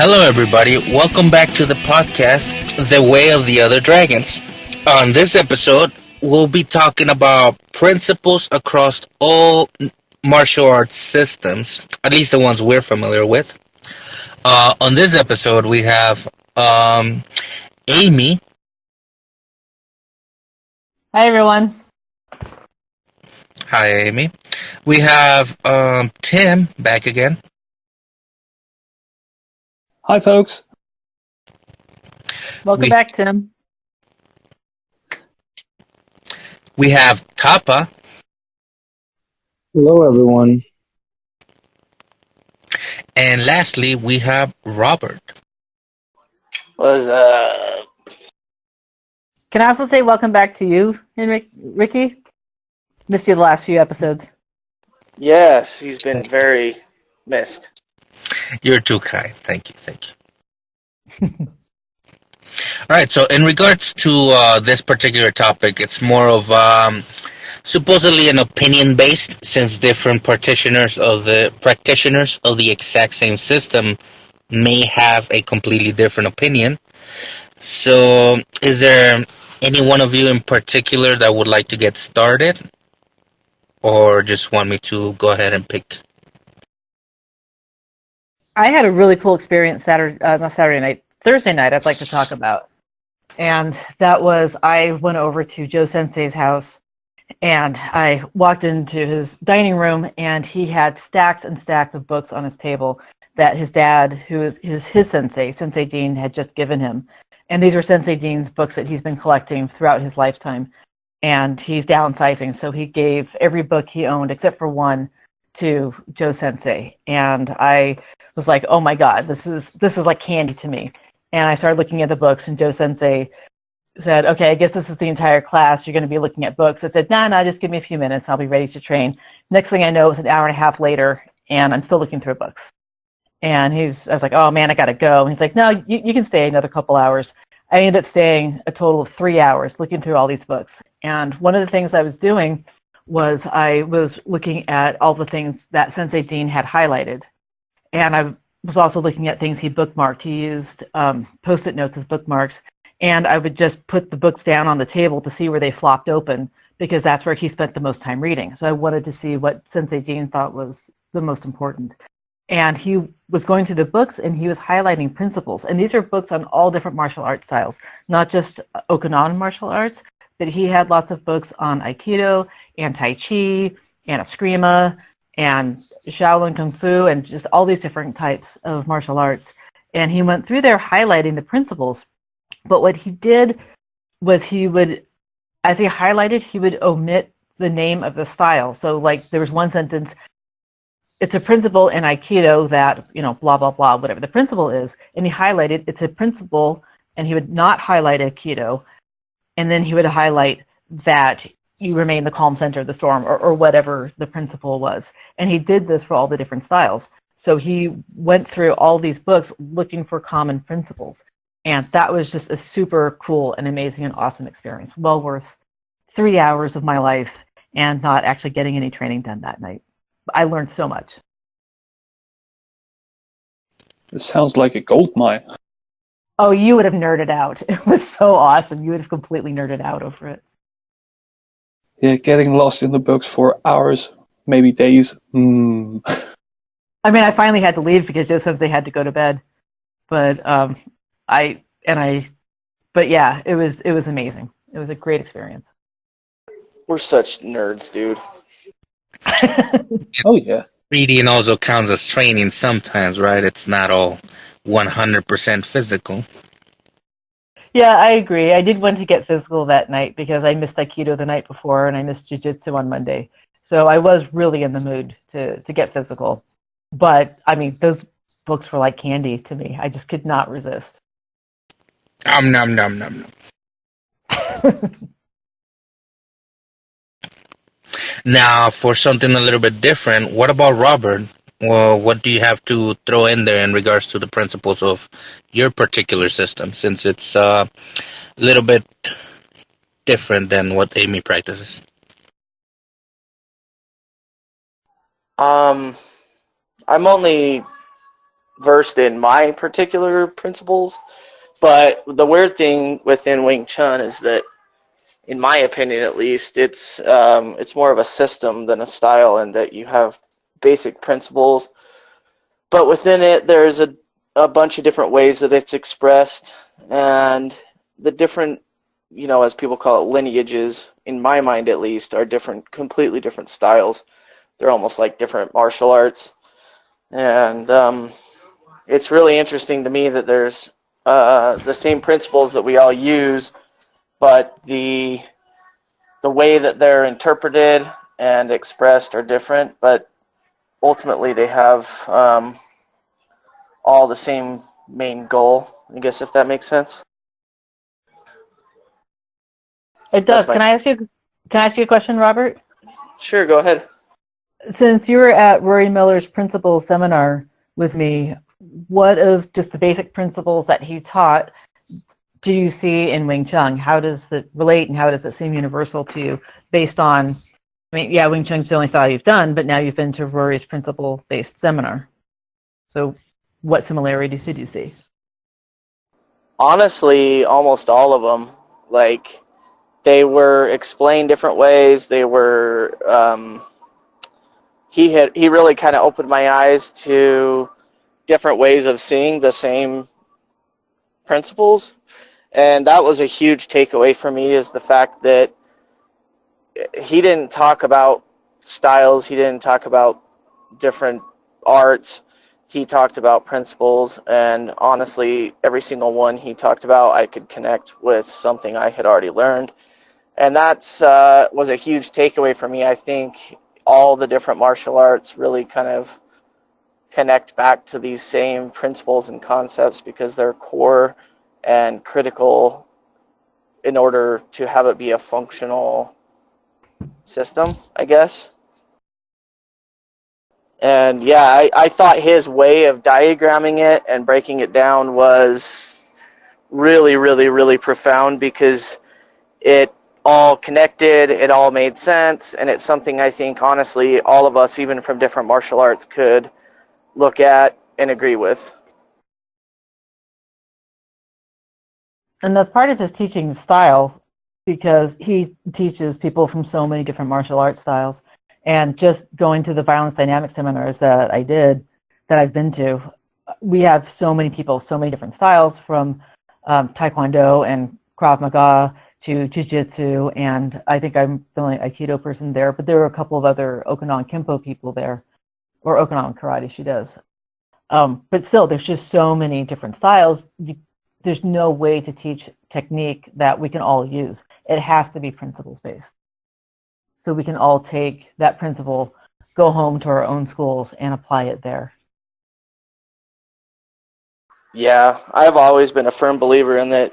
Hello, everybody. Welcome back to the podcast, The Way of the Other Dragons. On this episode, we'll be talking about principles across all martial arts systems, at least the ones we're familiar with. On this episode, we have Amy. Hi, everyone. Hi, Amy. We have Tim back again. Hi, folks. Welcome back, Tim. We have Tapa. Hello, everyone. And lastly, we have Robert. What's up? Can I also say welcome back to you, Ricky? Missed you the last few episodes. Yes, he's been very missed. You're too kind. Thank you. All right, so in regards to this particular topic, it's more of supposedly an opinion-based, since different practitioners of the exact same system may have a completely different opinion. So, is there any one of you in particular that would like to get started? Or just want me to go ahead and pick? I had a really cool experience Thursday night I'd like to talk about. And that was, I went over to Joe Sensei's house, and I walked into his dining room, and he had stacks and stacks of books on his table that his dad, who is his sensei, Sensei Dean, had just given him. And these were Sensei Dean's books that he's been collecting throughout his lifetime. And he's downsizing, so he gave every book he owned, except for one, to Joe Sensei. And I was like, oh my God, this is like candy to me. And I started looking at the books, and Joe Sensei said, okay, I guess this is the entire class. You're going to be looking at books. I said, no, just give me a few minutes. I'll be ready to train. Next thing I know, it was an hour and a half later, and I'm still looking through books. And I was like, oh man, I got to go. And he's like, no, you can stay another couple hours. I ended up staying a total of 3 hours looking through all these books. And one of the things I was doing was I was looking at all the things that Sensei Dean had highlighted. And I was also looking at things he bookmarked. He used Post-it notes as bookmarks. And I would just put the books down on the table to see where they flopped open, because that's where he spent the most time reading. So I wanted to see what Sensei Dean thought was the most important. And he was going through the books, and he was highlighting principles. And these are books on all different martial arts styles, not just Okinawan martial arts, but he had lots of books on Aikido and Tai Chi and Eskrima and Shaolin Kung Fu and just all these different types of martial arts. And he went through there highlighting the principles. But what he did was he would, as he highlighted, he would omit the name of the style. So like there was one sentence, it's a principle in Aikido that, blah, blah, blah, whatever the principle is. And he highlighted, it's a principle, and he would not highlight Aikido. And then he would highlight that you remain the calm center of the storm, or whatever the principle was. And he did this for all the different styles. So he went through all these books looking for common principles. And that was just a super cool and amazing and awesome experience. Well worth 3 hours of my life and not actually getting any training done that night. I learned so much. This sounds like a gold mine. Oh, you would have nerded out. It was so awesome. You would have completely nerded out over it. Yeah, getting lost in the books for hours, maybe days. I mean, I finally had to leave because Joe Sensei had to go to bed. But yeah, it was amazing. It was a great experience. We're such nerds, dude. Oh, yeah. Reading also counts as training sometimes, right? It's not all 100% physical. Yeah, I agree. I did want to get physical that night because I missed Aikido the night before and I missed Jiu-Jitsu on Monday. So I was really in the mood to get physical. But I mean, those books were like candy to me. I just could not resist. Nom nom nom. Now, for something a little bit different, what about Robert? Well, what do you have to throw in there in regards to the principles of your particular system, since it's a little bit different than what Amy practices? I'm only versed in my particular principles, but the weird thing within Wing Chun is that, in my opinion at least, it's more of a system than a style, and that you have basic principles, but within it there's a bunch of different ways that it's expressed, and the different, as people call it, lineages, in my mind at least, are different, completely different styles. They're almost like different martial arts, and it's really interesting to me that there's the same principles that we all use, but the way that they're interpreted and expressed are different, but ultimately they have all the same main goal, I guess, if that makes sense. It does. Can I ask you a question, Robert? Sure, go ahead. Since you were at Rory Miller's principles seminar with me, what of just the basic principles that he taught do you see in Wing Chun? How does it relate, and how does it seem universal to you based on, I mean, yeah, Wing Chun's the only style you've done, but now you've been to Rory's principle-based seminar. So what similarities did you see? Honestly, almost all of them. Like, they were explained different ways. They were, he really kind of opened my eyes to different ways of seeing the same principles. And that was a huge takeaway for me, is the fact that he didn't talk about styles. He didn't talk about different arts. He talked about principles, and honestly, every single one he talked about, I could connect with something I had already learned. And that's was a huge takeaway for me. I think all the different martial arts really kind of connect back to these same principles and concepts, because they're core and critical in order to have it be a functional system, I guess. And yeah, I thought his way of diagramming it and breaking it down was really, really, really profound, because it all connected, it all made sense, and it's something I think, honestly, all of us, even from different martial arts, could look at and agree with. And that's part of his teaching style, because he teaches people from so many different martial arts styles. And just going to the violence dynamics seminars that I did, that I've been to, we have so many people, so many different styles, from Taekwondo and Krav Maga to Jiu-Jitsu, and I think I'm the only Aikido person there, but there were a couple of other Okinawan Kempo people there, or Okinawan Karate she does. But still, there's just so many different styles. There's no way to teach technique that we can all use. It has to be principles-based. So we can all take that principle, go home to our own schools, and apply it there. Yeah, I've always been a firm believer in that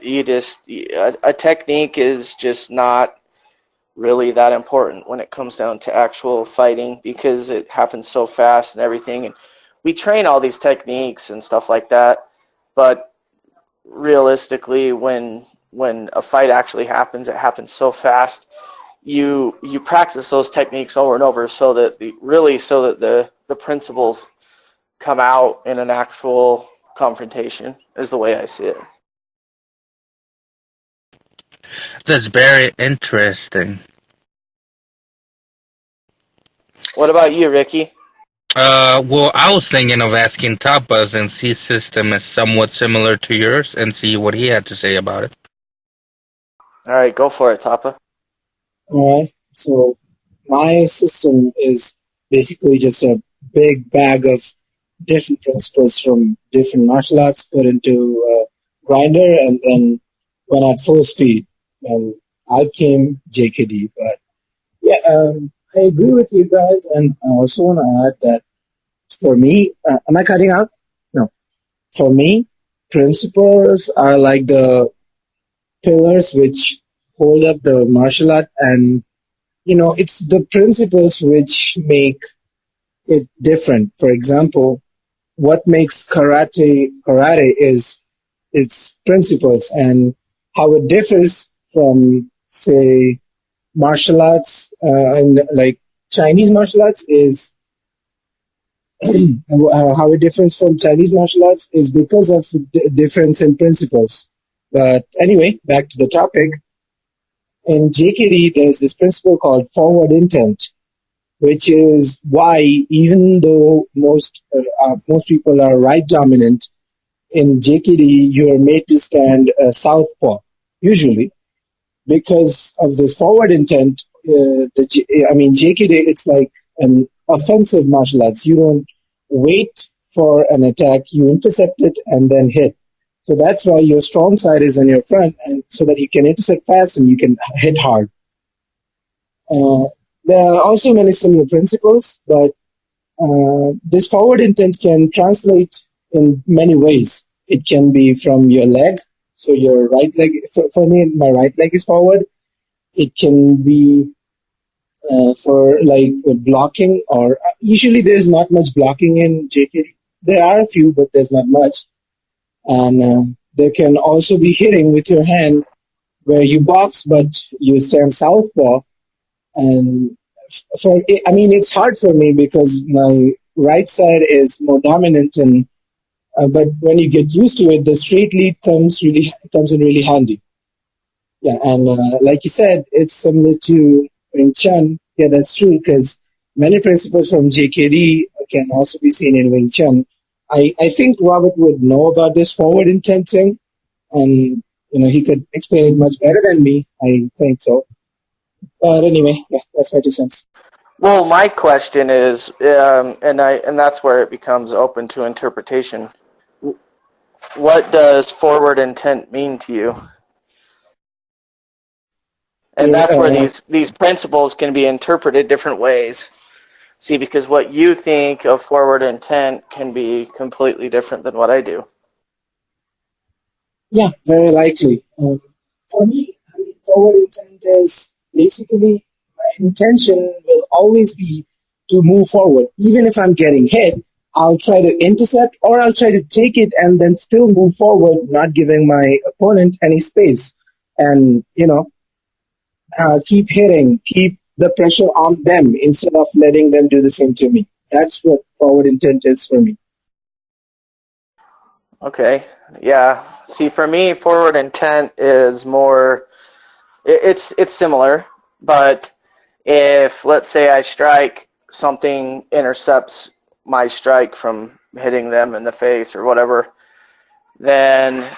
a technique is just not really that important when it comes down to actual fighting, because it happens so fast and everything. And we train all these techniques and stuff like that, but realistically, when a fight actually happens, it happens so fast. You practice those techniques over and over so that the principles come out in an actual confrontation, is the way I see it. That's very interesting. What about you, Ricky? Well, I was thinking of asking Tapa, since his system is somewhat similar to yours, and see what he had to say about it. All right, go for it, Tapa. All right. So my system is basically just a big bag of different principles from different martial arts put into a grinder and then went at full speed. And out came JKD. But yeah, I agree with you guys. And I also want to add that for me, am I cutting out? No. For me, principles are like the pillars which hold up the martial art, and it's the principles which make it different. For example, what makes karate is its principles, and how it differs from, say, martial arts, and like Chinese martial arts is how it differs from Chinese martial arts is because of difference in principles. But anyway, back to the topic. In JKD, there's this principle called forward intent, which is why, even though most people are right dominant, in JKD you are made to stand southpaw usually because of this forward intent. JKD, it's like an offensive martial arts. You don't wait for an attack; you intercept it and then hit. So that's why your strong side is on your front, and so that you can intercept fast and you can hit hard. There are also many similar principles, but this forward intent can translate in many ways. It can be from your leg, so your right leg. For me, my right leg is forward. It can be for like blocking, or usually there's not much blocking in JKD. There are a few, but there's not much. And there can also be hitting with your hand, where you box but you stand southpaw. And it's hard for me because my right side is more dominant, and but when you get used to it, the straight lead comes in really handy. Yeah, and like you said, it's similar to Wing Chun. Yeah, that's true, because many principles from JKD can also be seen in Wing Chun. I think Robert would know about this forward intent thing, and he could explain it much better than me. I think so. But anyway, yeah, that's my 2 cents. Well, my question is, and that's where it becomes open to interpretation. What does forward intent mean to you? And that's where these principles can be interpreted different ways. See, because what you think of forward intent can be completely different than what I do. Yeah, very likely. For me, forward intent is basically my intention will always be to move forward. Even if I'm getting hit, I'll try to intercept, or I'll try to take it and then still move forward, not giving my opponent any space. And, keep hitting, keep the pressure on them instead of letting them do the same to me. That's what forward intent is for me. Okay, yeah. See, for me, forward intent is more, it's similar, but if, let's say, I strike, something intercepts my strike from hitting them in the face or whatever, then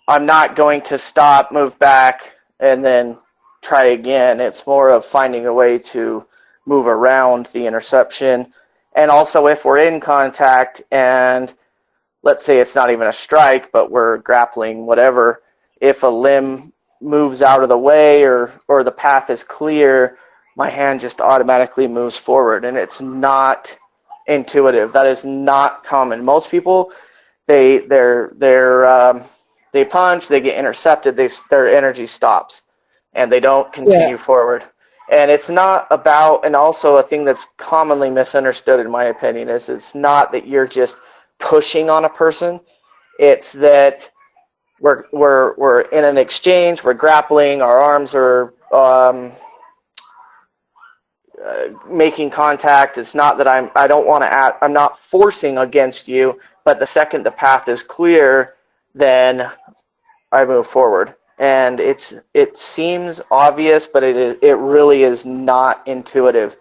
I'm not going to stop, move back, and then try again. It's more of finding a way to move around the interception. And also, if we're in contact and let's say it's not even a strike, but we're grappling, whatever, if a limb moves out of the way or the path is clear, my hand just automatically moves forward, and it's not intuitive. That is not common. Most people, they punch, they get intercepted, their energy stops, and they don't continue forward. And it's not about, and also a thing that's commonly misunderstood in my opinion, is it's not that you're just pushing on a person. It's that we're in an exchange, we're grappling, our arms are making contact. It's not that I'm not forcing against you, but the second the path is clear, then I move forward. And it seems obvious, but it really is not intuitive.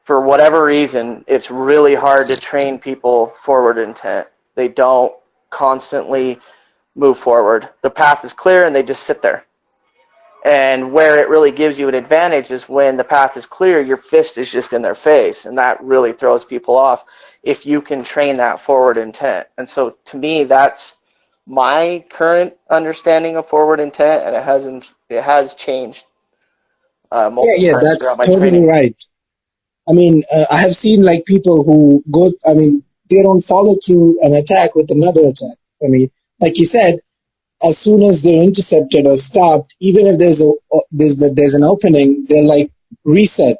For whatever reason, it's really hard to train people forward intent. They don't constantly move forward. The path is clear and they just sit there. And where it really gives you an advantage is when the path is clear, your fist is just in their face, and that really throws people off if you can train that forward intent. And so to me, that's my current understanding of forward intent, and it has changed multiple times that's throughout my totally training. Right. I have seen like people who go, they don't follow through an attack with another attack. I mean, like you said, as soon as they're intercepted or stopped, even if there's an opening, they'll like reset.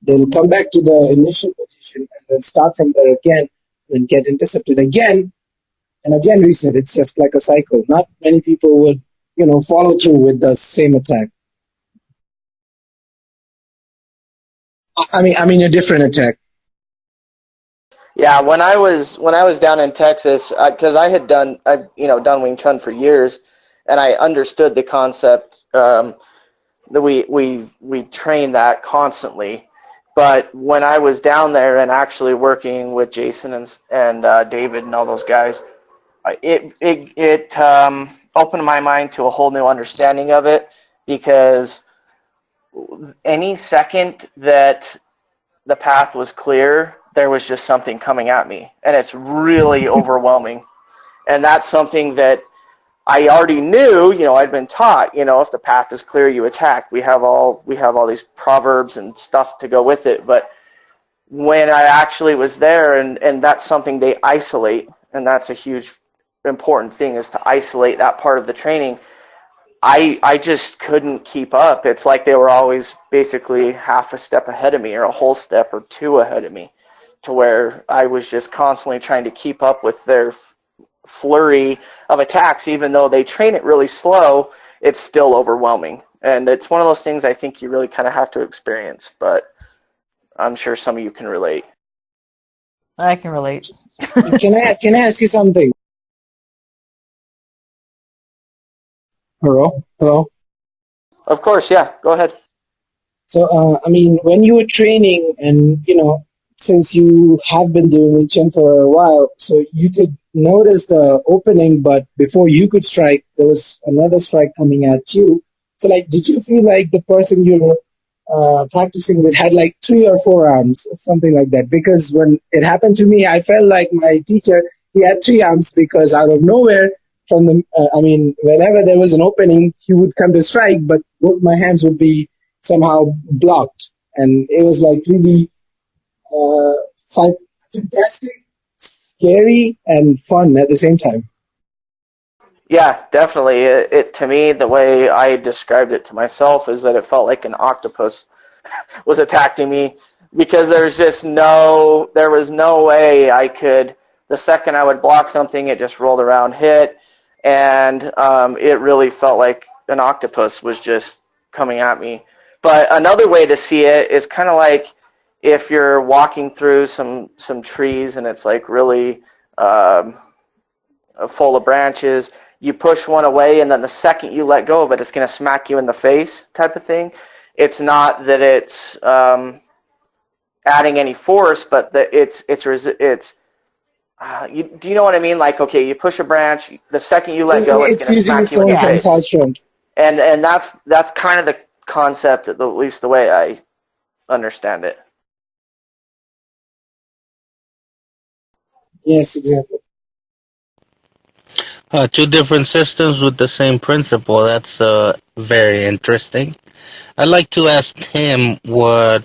They'll come back to the initial position and then start from there again and get intercepted again and again reset. It's just like a cycle. Not many people would, follow through with the same attack. I mean a different attack. Yeah, when I was down in Texas, because I've done Wing Chun for years, and I understood the concept. That we train that constantly. But when I was down there and actually working with Jason and David and all those guys, it opened my mind to a whole new understanding of it, because any second that the path was clear, there was just something coming at me, and it's really overwhelming. And that's something that I already knew. I'd been taught. If the path is clear, you attack. We have all these proverbs and stuff to go with it. But when I actually was there, and that's something they isolate, and that's a huge important thing, is to isolate that part of the training. I just couldn't keep up. It's like they were always basically half a step ahead of me, or a whole step or two ahead of me, to where I was just constantly trying to keep up with their flurry of attacks. Even though they train it really slow, it's still overwhelming. And it's one of those things I think you really kind of have to experience, but I'm sure some of you can relate. I can relate. Can I ask you something? Hello? Of course, yeah, go ahead. So, when you were training and, since you have been doing Wing Chun for a while, so you could notice the opening, but before you could strike, there was another strike coming at you. So, did you feel like the person you were practicing with had 3 or 4 arms, something like that? Because when it happened to me, I felt like my teacher, he had 3 arms, because out of nowhere, whenever there was an opening, he would come to strike, but both my hands would be somehow blocked. And it was really fantastic, scary, and fun at the same time. Yeah, definitely. It to me, the way I described it to myself is that it felt like an octopus was attacking me, because there was no way I could. The second I would block something, it just rolled around, hit, and it really felt like an octopus was just coming at me. But another way to see it is kind of like if you're walking through some trees and it's really full of branches. You push one away, and then the second you let go of it, it's going to smack you in the face, type of thing. It's not that it's adding any force, but that do you know what I mean? Okay, you push a branch, the second you let go, it's going to smack you in the face. And that's kind of the concept, at least the way I understand it. Yes, exactly. 2 different systems with the same principle. That's very interesting. I'd like to ask Tim what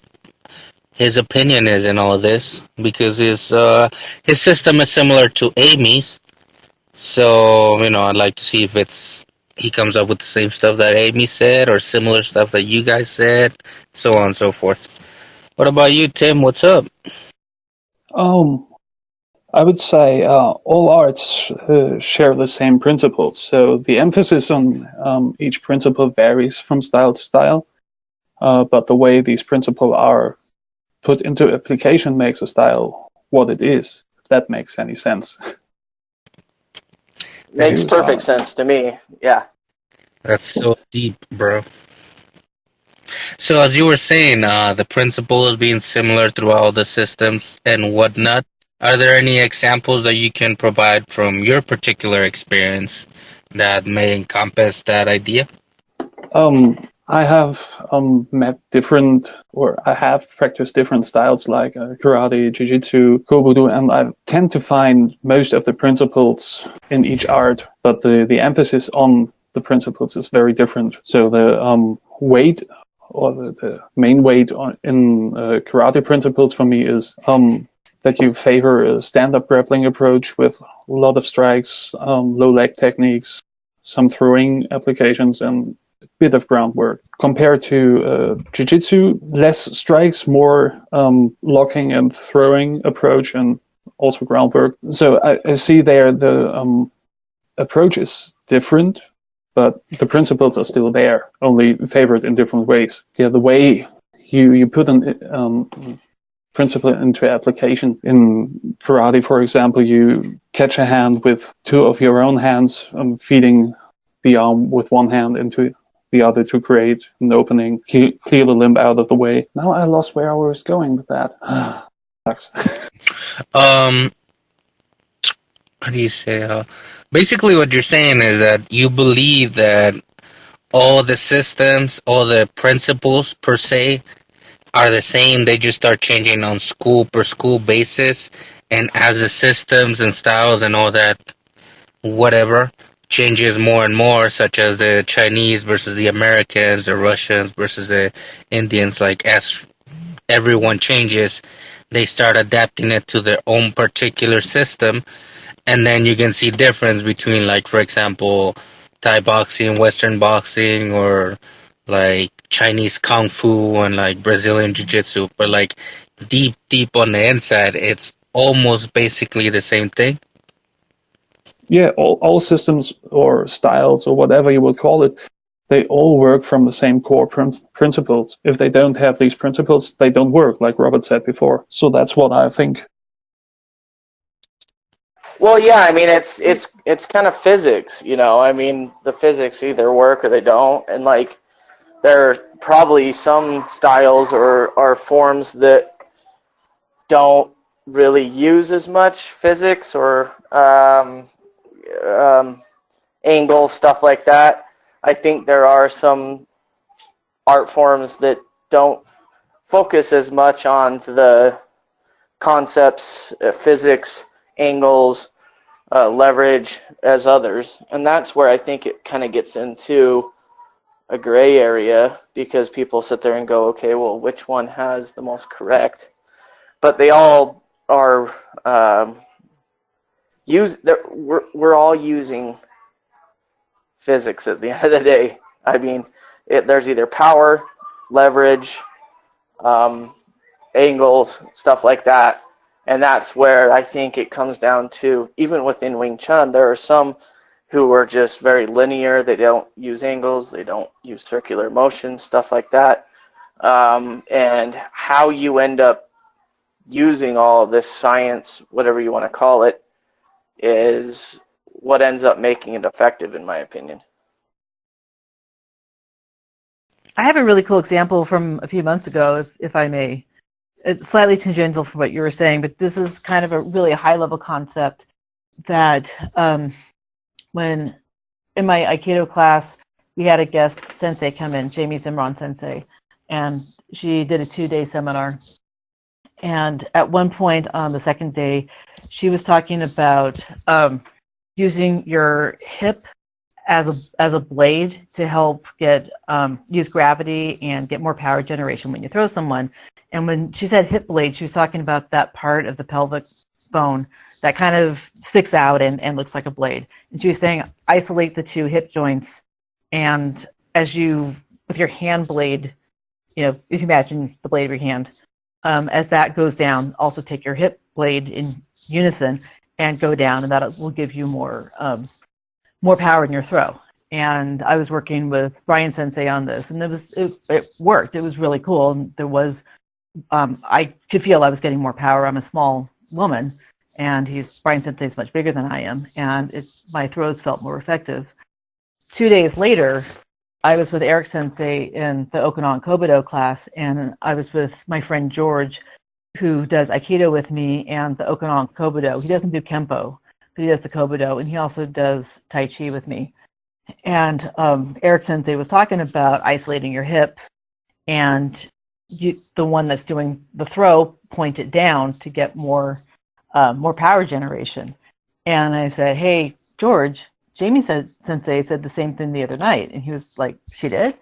his opinion is in all of this, because his system is similar to Amy's. So, I'd like to see if he comes up with the same stuff that Amy said, or similar stuff that you guys said, so on and so forth. What about you, Tim? What's up? I would say all arts share the same principles. So the emphasis on each principle varies from style to style, but the way these principles are put into application makes a style what it is, if that makes any sense. Makes perfect sense to me, yeah. That's so deep, bro. So as you were saying, the principles being similar through all the systems and whatnot, are there any examples that you can provide from your particular experience that may encompass that idea? I have I have practiced different styles like karate, jiu-jitsu, kobudo, and I tend to find most of the principles in each art, but the emphasis on the principles is very different. So the weight, or the main weight in karate principles for me is that you favor a stand-up grappling approach with a lot of strikes, low leg techniques, some throwing applications, and a bit of groundwork. Compared to jiu-jitsu, less strikes, more locking and throwing approach, and also groundwork. So I see there the approach is different, but the principles are still there, only favored in different ways. Yeah, the way you put an principle into application. In karate, for example, you catch a hand with two of your own hands, feeding the arm with one hand into the other to create an opening, clear the limb out of the way. Now I lost where I was going with that. Sucks. How do you say? Basically, what you're saying is that you believe that all the systems, all the principles per se, are the same. They just start changing on school per school basis, and as the systems and styles and all that, whatever, changes more and more, such as the Chinese versus the Americans, the Russians versus the Indians, like as everyone changes, they start adapting it to their own particular system, and then you can see difference between, like, for example, Thai boxing, Western boxing, or like Chinese Kung Fu and like Brazilian Jiu-Jitsu, but like deep on the inside, it's almost basically the same thing. Yeah, all systems or styles or whatever you would call it, they all work from the same core principles. If they don't have these principles, they don't work, like Robert said before. So that's what I think. Well, yeah, I mean, it's kind of physics, you know. I mean, the physics either work or they don't, and like there are probably some styles or forms that don't really use as much physics or angles, stuff like that. I think there are some art forms that don't focus as much on the concepts, physics, angles, leverage as others. And that's where I think it kind of gets into a gray area, because people sit there and go, okay, well, which one has the most correct? But they all are we're all using physics at the end of the day. I mean, there's either power, leverage, angles, stuff like that. And that's where I think it comes down to, even within Wing Chun, there are some who are just very linear. They don't use angles. They don't use circular motion, stuff like that. And how you end up using all of this science, whatever you want to call it, is what ends up making it effective, in my opinion. I have a really cool example from a few months ago, if I may. It's slightly tangential from what you were saying, but this is kind of a really high-level concept that when in my Aikido class, we had a guest sensei come in, Jamie Zimron sensei, and she did a 2-day seminar. And at one point on the second day, she was talking about using your hip as a blade to help get use gravity and get more power generation when you throw someone. And when she said hip blade, she was talking about that part of the pelvic bone that kind of sticks out and looks like a blade. And she was saying isolate the two hip joints, and as you, with your hand blade, you know, if you imagine the blade of your hand, as that goes down, also take your hip blade in unison and go down, and that will give you more power in your throw. And I was working with Brian Sensei on this, and it worked. It was really cool. And there was, I could feel I was getting more power. I'm a small woman, and Brian Sensei is much bigger than I am, and my throws felt more effective. 2 days later, I was with Eric Sensei in the Okinawan Kobudo class, and I was with my friend George, who does Aikido with me and the Okinawan Kobudo. He doesn't do Kempo, but he does the Kobudo, and he also does Tai Chi with me. And Eric Sensei was talking about isolating your hips, and the one that's doing the throw, point it down to get more power generation. And I said, hey, George, Jamie Sensei said the same thing the other night. And he was like, she did?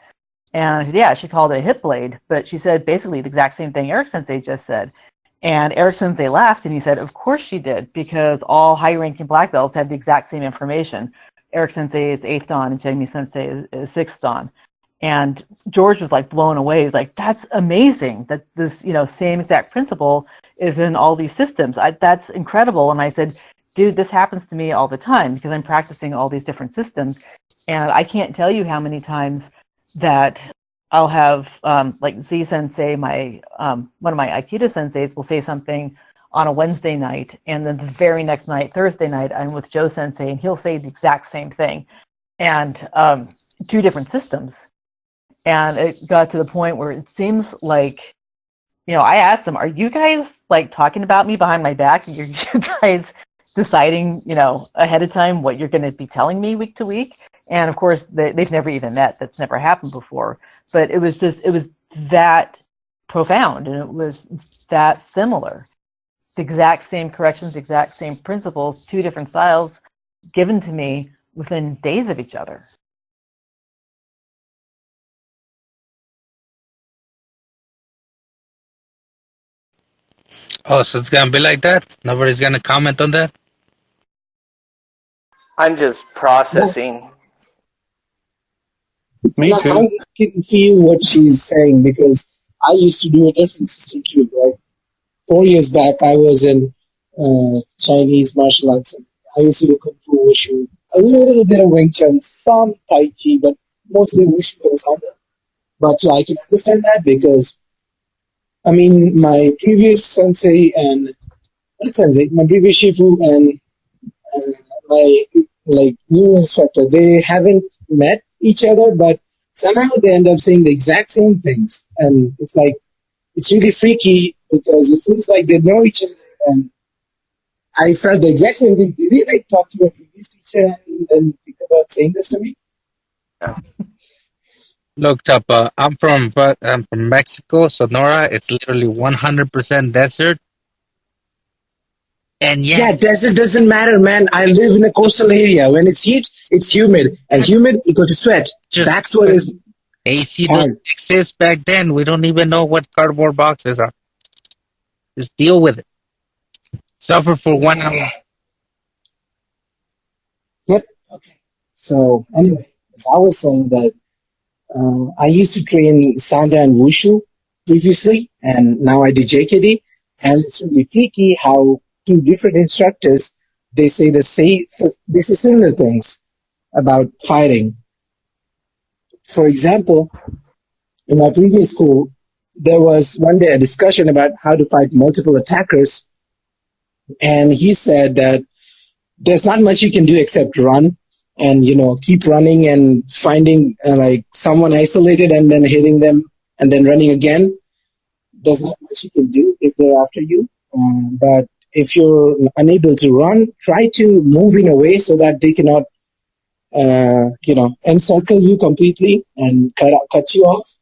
And I said, yeah, she called it a hip blade, but she said basically the exact same thing Eric Sensei just said. And Eric Sensei laughed and he said, of course she did, because all high-ranking black belts had the exact same information. Eric Sensei is 8th Dan and Jamie Sensei is 6th Dan. And George was like blown away. He was like, that's amazing that this, same exact principle is in all these systems. That's incredible. And I said, dude, this happens to me all the time because I'm practicing all these different systems. And I can't tell you how many times that I'll have, like Z Sensei, one of my Aikido senseis will say something on a Wednesday night, and then the very next night, Thursday night, I'm with Joe Sensei, and he'll say the exact same thing. And 2 different systems. And it got to the point where it seems like, I asked them, are you guys like talking about me behind my back? Are you guys deciding, ahead of time what you're going to be telling me week to week? And of course, they've never even met. That's never happened before. But it was that profound, and it was that similar. The exact same corrections, exact same principles, 2 different styles given to me within days of each other. Oh, so it's gonna be like that? Nobody's gonna comment on that? I'm just processing. Me too. I can feel what she's saying because I used to do a different system too. Like 4 years back, I was in Chinese martial arts. I used to do Kung Fu, Wushu, a little bit of Wing Chun, some Tai Chi, but mostly Wushu and Sanda. But I can understand that because, my previous sensei and, not sensei, my previous Shifu and my new instructor, they haven't met each other, but somehow they end up saying the exact same things. And it's like, it's really freaky because it feels like they know each other. And I felt the exact same thing. Did they talk to a previous teacher and then think about saying this to me? Look, Tapa, I'm from Mexico, Sonora. It's literally 100% desert. And Yeah, desert doesn't matter, man. I live in a coastal area. When it's heat, it's humid. And humid, you go to sweat. That's what is AC didn't exist back then. We don't even know what cardboard boxes are. Just deal with it. Suffer for 1 hour. Yep. Okay. So anyway, as I was saying that I used to train Sanda and Wushu previously, and now I do JKD. And it's really freaky how 2 different instructors, they say similar things about fighting. For example, in my previous school, there was one day a discussion about how to fight multiple attackers. And he said that there's not much you can do except run and, keep running and finding like someone isolated and then hitting them and then running again. There's not much you can do if they're after you. But if you're unable to run, try to move in a way so that they cannot, encircle you completely and cut you off.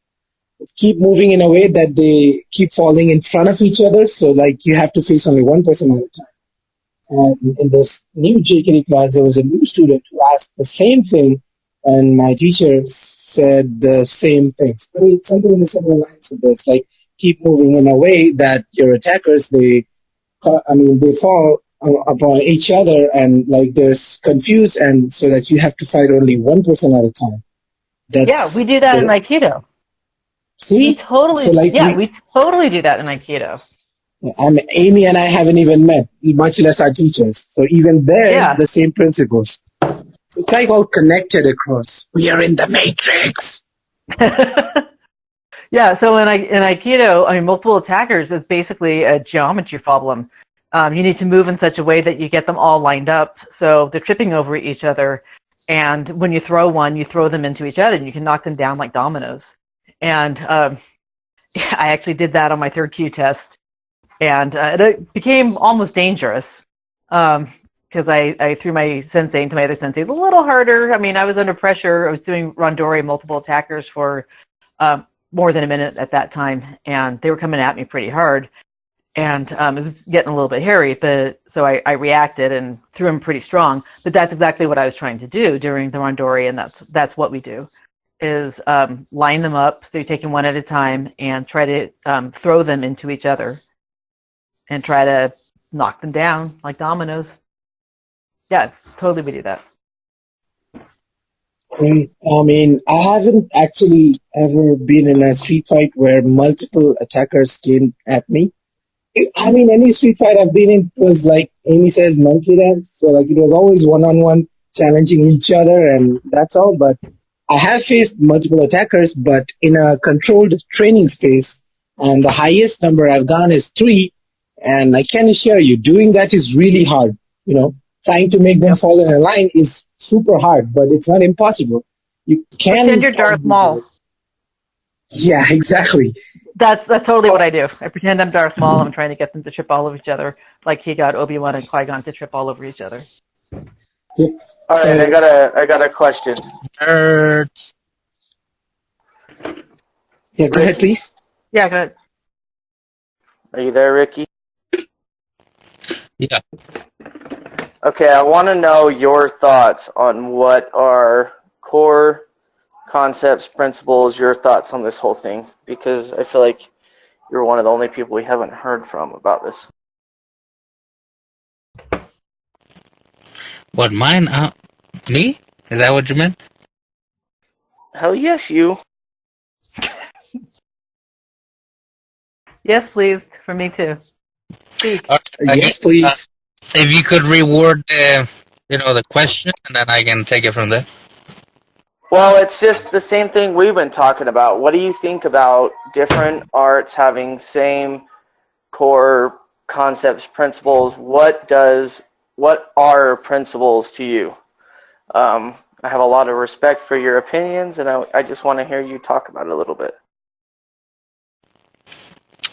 Keep moving in a way that they keep falling in front of each other. So like you have to face only one person at a time. And in this new JKD class, there was a new student who asked the same thing, and my teacher said the same things. Something in the similar lines of this, like keep moving in a way that your attackers, they fall upon each other and like they're confused, and so that you have to fight only one person at a time. We do that in Aikido. See? We totally do that in Aikido. Amy and I haven't even met, much less our teachers. So even there, the same principles. So it's like all connected across. We are in the matrix. Yeah, so in Aikido, multiple attackers is basically a geometry problem. You need to move in such a way that you get them all lined up so they're tripping over each other. And when you throw one, you throw them into each other, and you can knock them down like dominoes. And I actually did that on my 3rd Q test. And it became almost dangerous because I threw my sensei into my other senseis a little harder. I was under pressure. I was doing randori, multiple attackers, for more than a minute at that time, and they were coming at me pretty hard. And it was getting a little bit hairy, but so I reacted and threw him pretty strong. But that's exactly what I was trying to do during the randori, and that's what we do, is line them up. So you're taking one at a time and try to throw them into each other. and try to knock them down like dominoes. Yeah, totally would do that. Great. I mean, I haven't actually ever been in a street fight where multiple attackers came at me. I mean, any street fight I've been in was like Amy says, monkey dance. So like it was always one-on-one challenging each other, and that's all. But I have faced multiple attackers, but in a controlled training space, and the highest number I've gone is 3. And I can assure you, doing that is really hard. You know, trying to make them fall in a line is super hard, but it's not impossible. You can Pretend you're Darth Maul. Yeah, exactly. That's totally what I do. I pretend I'm Darth Maul. I'm trying to get them to trip all over each other, like he got Obi-Wan and Qui-Gon to trip all over each other. Yep. All right, I got a question. Nerds. Yeah, go ahead, please. Yeah, good. Are you there, Ricky? Yeah. Okay, I want to know your thoughts on what are core concepts, principles, your thoughts on this whole thing, because I feel like you're one of the only people we haven't heard from about this. What, mine? Me? Is that what you meant? Hell yes, you. Yes, please. For me too. Speak. Yes, please. If you could reward the question, and then I can take it from there. Well, it's just the same thing we've been talking about. What do you think about different arts having same core concepts, principles? What are principles to you? I have a lot of respect for your opinions, and I just want to hear you talk about it a little bit.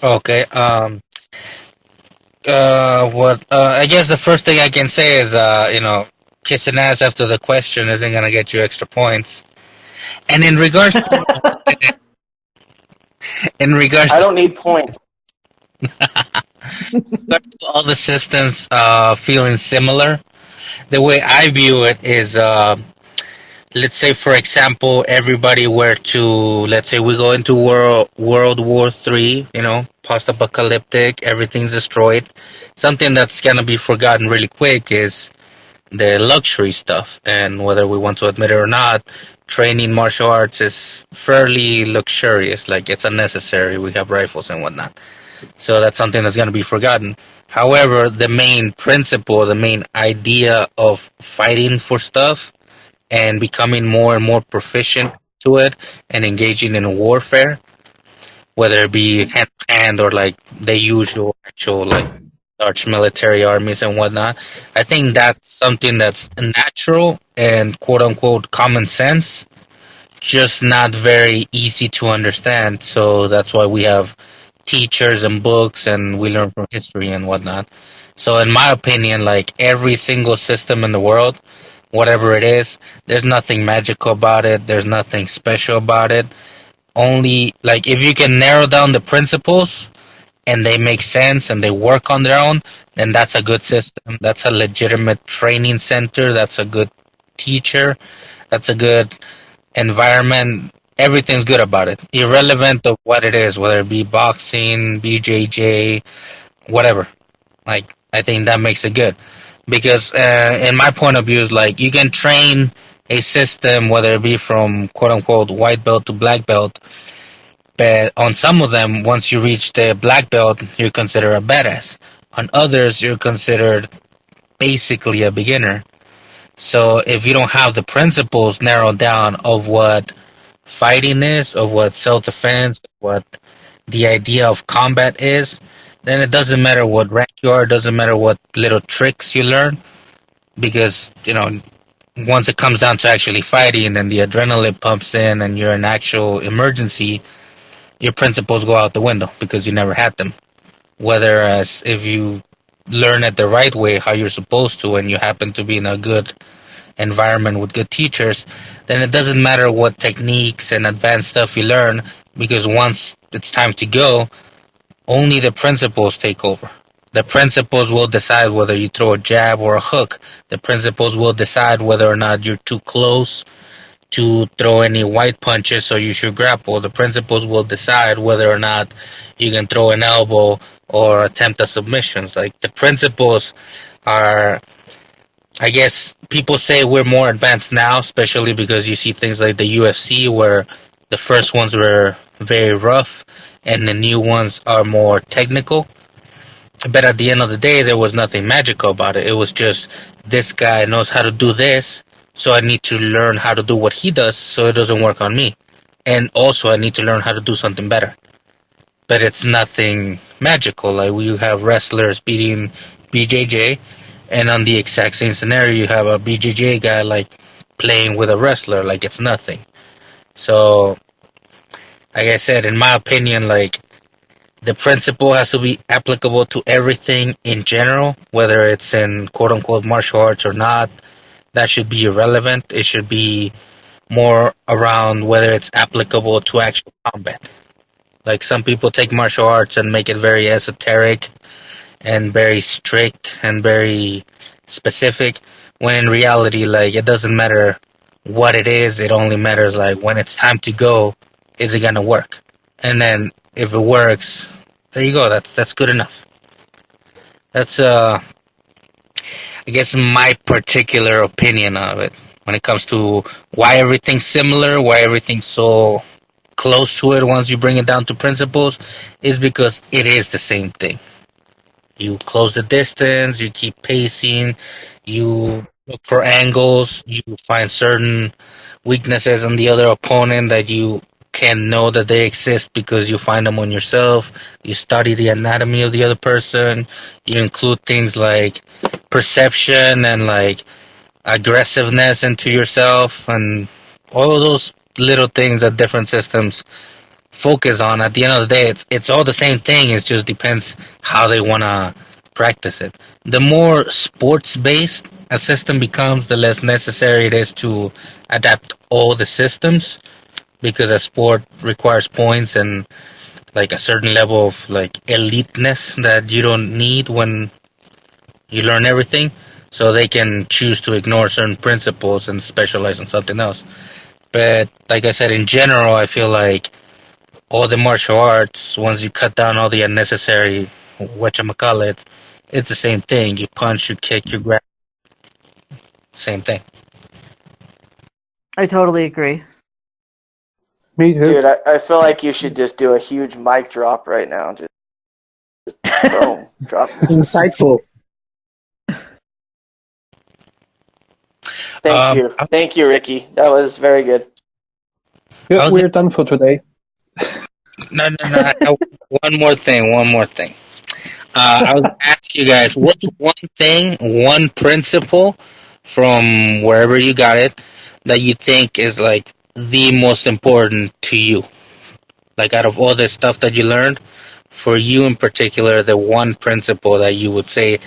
Okay. I guess the first thing I can say is, kissing ass after the question isn't gonna get you extra points. And in regards to, I don't need points. all the systems feeling similar, the way I view it is, let's say, for example, everybody were to, let's say we go into World War III, post-apocalyptic, everything's destroyed. Something that's going to be forgotten really quick is the luxury stuff. And whether we want to admit it or not, training martial arts is fairly luxurious. Like, it's unnecessary. We have rifles and whatnot. So that's something that's going to be forgotten. However, the main principle, the main idea of fighting for stuff and becoming more and more proficient to it and engaging in warfare, whether it be hand-to-hand or like the usual actual like large military armies and whatnot, I think that's something that's natural and quote-unquote common sense, just not very easy to understand. So that's why we have teachers and books and we learn from history and whatnot. So in my opinion, like every single system in the world, whatever it is, there's nothing magical about it. There's nothing special about it. Only, like, if you can narrow down the principles and they make sense and they work on their own, then that's a good system. That's a legitimate training center. That's a good teacher. That's a good environment. Everything's good about it, irrelevant of what it is, whether it be boxing, BJJ, whatever. Like, I think that makes it good. Because in my point of view, is like you can train a system, whether it be from quote-unquote white belt to black belt, but on some of them, once you reach the black belt, you're considered a badass. On others, you're considered basically a beginner. So if you don't have the principles narrowed down of what fighting is, of what self-defense, what the idea of combat is, then it doesn't matter what rank you are, it doesn't matter what little tricks you learn, because, once it comes down to actually fighting and the adrenaline pumps in and you're in actual emergency, your principles go out the window because you never had them. Whereas if you learn it the right way, how you're supposed to, and you happen to be in a good environment with good teachers, then it doesn't matter what techniques and advanced stuff you learn, because once it's time to go, only the principles take over. The principles will decide whether you throw a jab or a hook. The principles will decide whether or not you're too close to throw any white punches, so you should grapple. The principles will decide whether or not you can throw an elbow or attempt the submissions. Like the principles are, I guess people say we're more advanced now, especially because you see things like the UFC where the first ones were very rough and the new ones are more technical. But at the end of the day, there was nothing magical about it. It was just this guy knows how to do this, so I need to learn how to do what he does so it doesn't work on me. And also, I need to learn how to do something better. But it's nothing magical. Like you have wrestlers beating BJJ, and on the exact same scenario, you have a BJJ guy like playing with a wrestler like it's nothing. So, like I said, in my opinion, like the principle has to be applicable to everything in general, whether it's in quote unquote martial arts or not. That should be irrelevant. It should be more around whether it's applicable to actual combat. Like some people take martial arts and make it very esoteric and very strict and very specific, when in reality, like it doesn't matter what it is. It only matters like when it's time to go, is it gonna work? And then if it works, there you go. That's good enough. That's I guess my particular opinion of it when it comes to why everything's similar, why everything's so close to it once you bring it down to principles, is because it is the same thing. You close the distance, you keep pacing, you look for angles, you find certain weaknesses in the other opponent that you can know that they exist because you find them on yourself. You study the anatomy of the other person. You include things like perception and like aggressiveness into yourself and all of those little things that different systems focus on. At the end of the day, it's all the same thing. It just depends how they want to practice it. The more sports based a system becomes, the less necessary it is to adapt all the systems, because a sport requires points and like a certain level of like eliteness that you don't need when you learn everything. So they can choose to ignore certain principles and specialize in something else. But like I said, in general, I feel like all the martial arts, once you cut down all the unnecessary whatchamacallit, it's the same thing. You punch, you kick, you grab. Same thing. I totally agree. Me too. Dude, I feel like you should just do a huge mic drop right now. Just boom, drop. It's insightful. Thank you, Ricky. That was very good. Yeah, we're done for today. No. One more thing. I was ask you guys, what's one principle from wherever you got it that you think is like the most important to you? Like out of all the stuff that you learned, for you in particular, the one principle that you would say,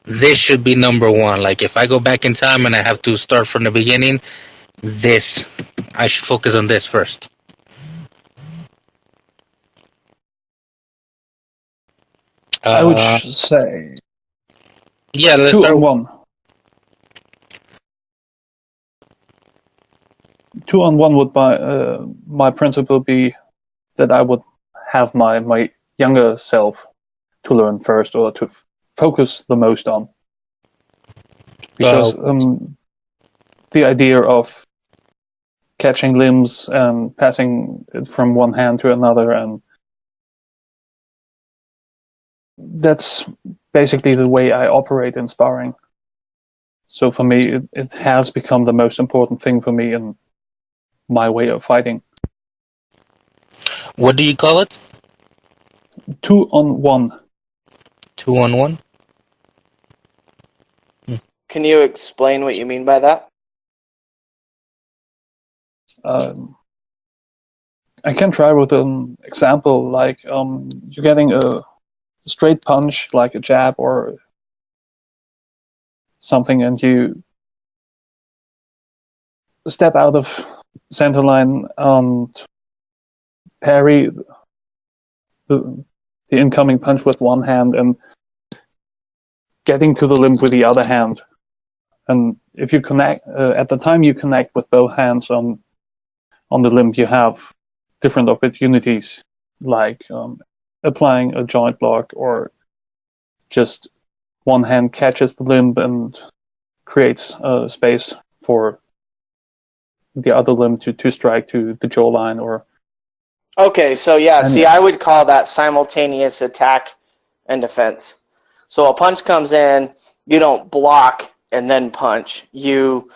this should be number one. Like if I go back in time and I have to start from the beginning, I should focus on this first. I would say yeah, let's 2 start. on 1. 2 on 1 would my principle be that I would have my younger self to learn first, or to focus the most on. Because the idea of catching limbs and passing it from one hand to another, and that's basically the way I operate in sparring. So for me, it has become the most important thing for me in my way of fighting. What do you call it? 2 on 1. 2 on 1? Can you explain what you mean by that? I can try with an example, like you're getting a straight punch, like a jab or something, and you step out of center line and parry the incoming punch with one hand and getting to the limb with the other hand. And if you connect, at the time you connect with both hands on the limb, you have different opportunities, like applying a joint lock, or just one hand catches the limb and creates a space for the other limb to strike to the jawline, or Okay, so yeah, see, I would call that simultaneous attack and defense. So a punch comes in, you don't block and then punch. You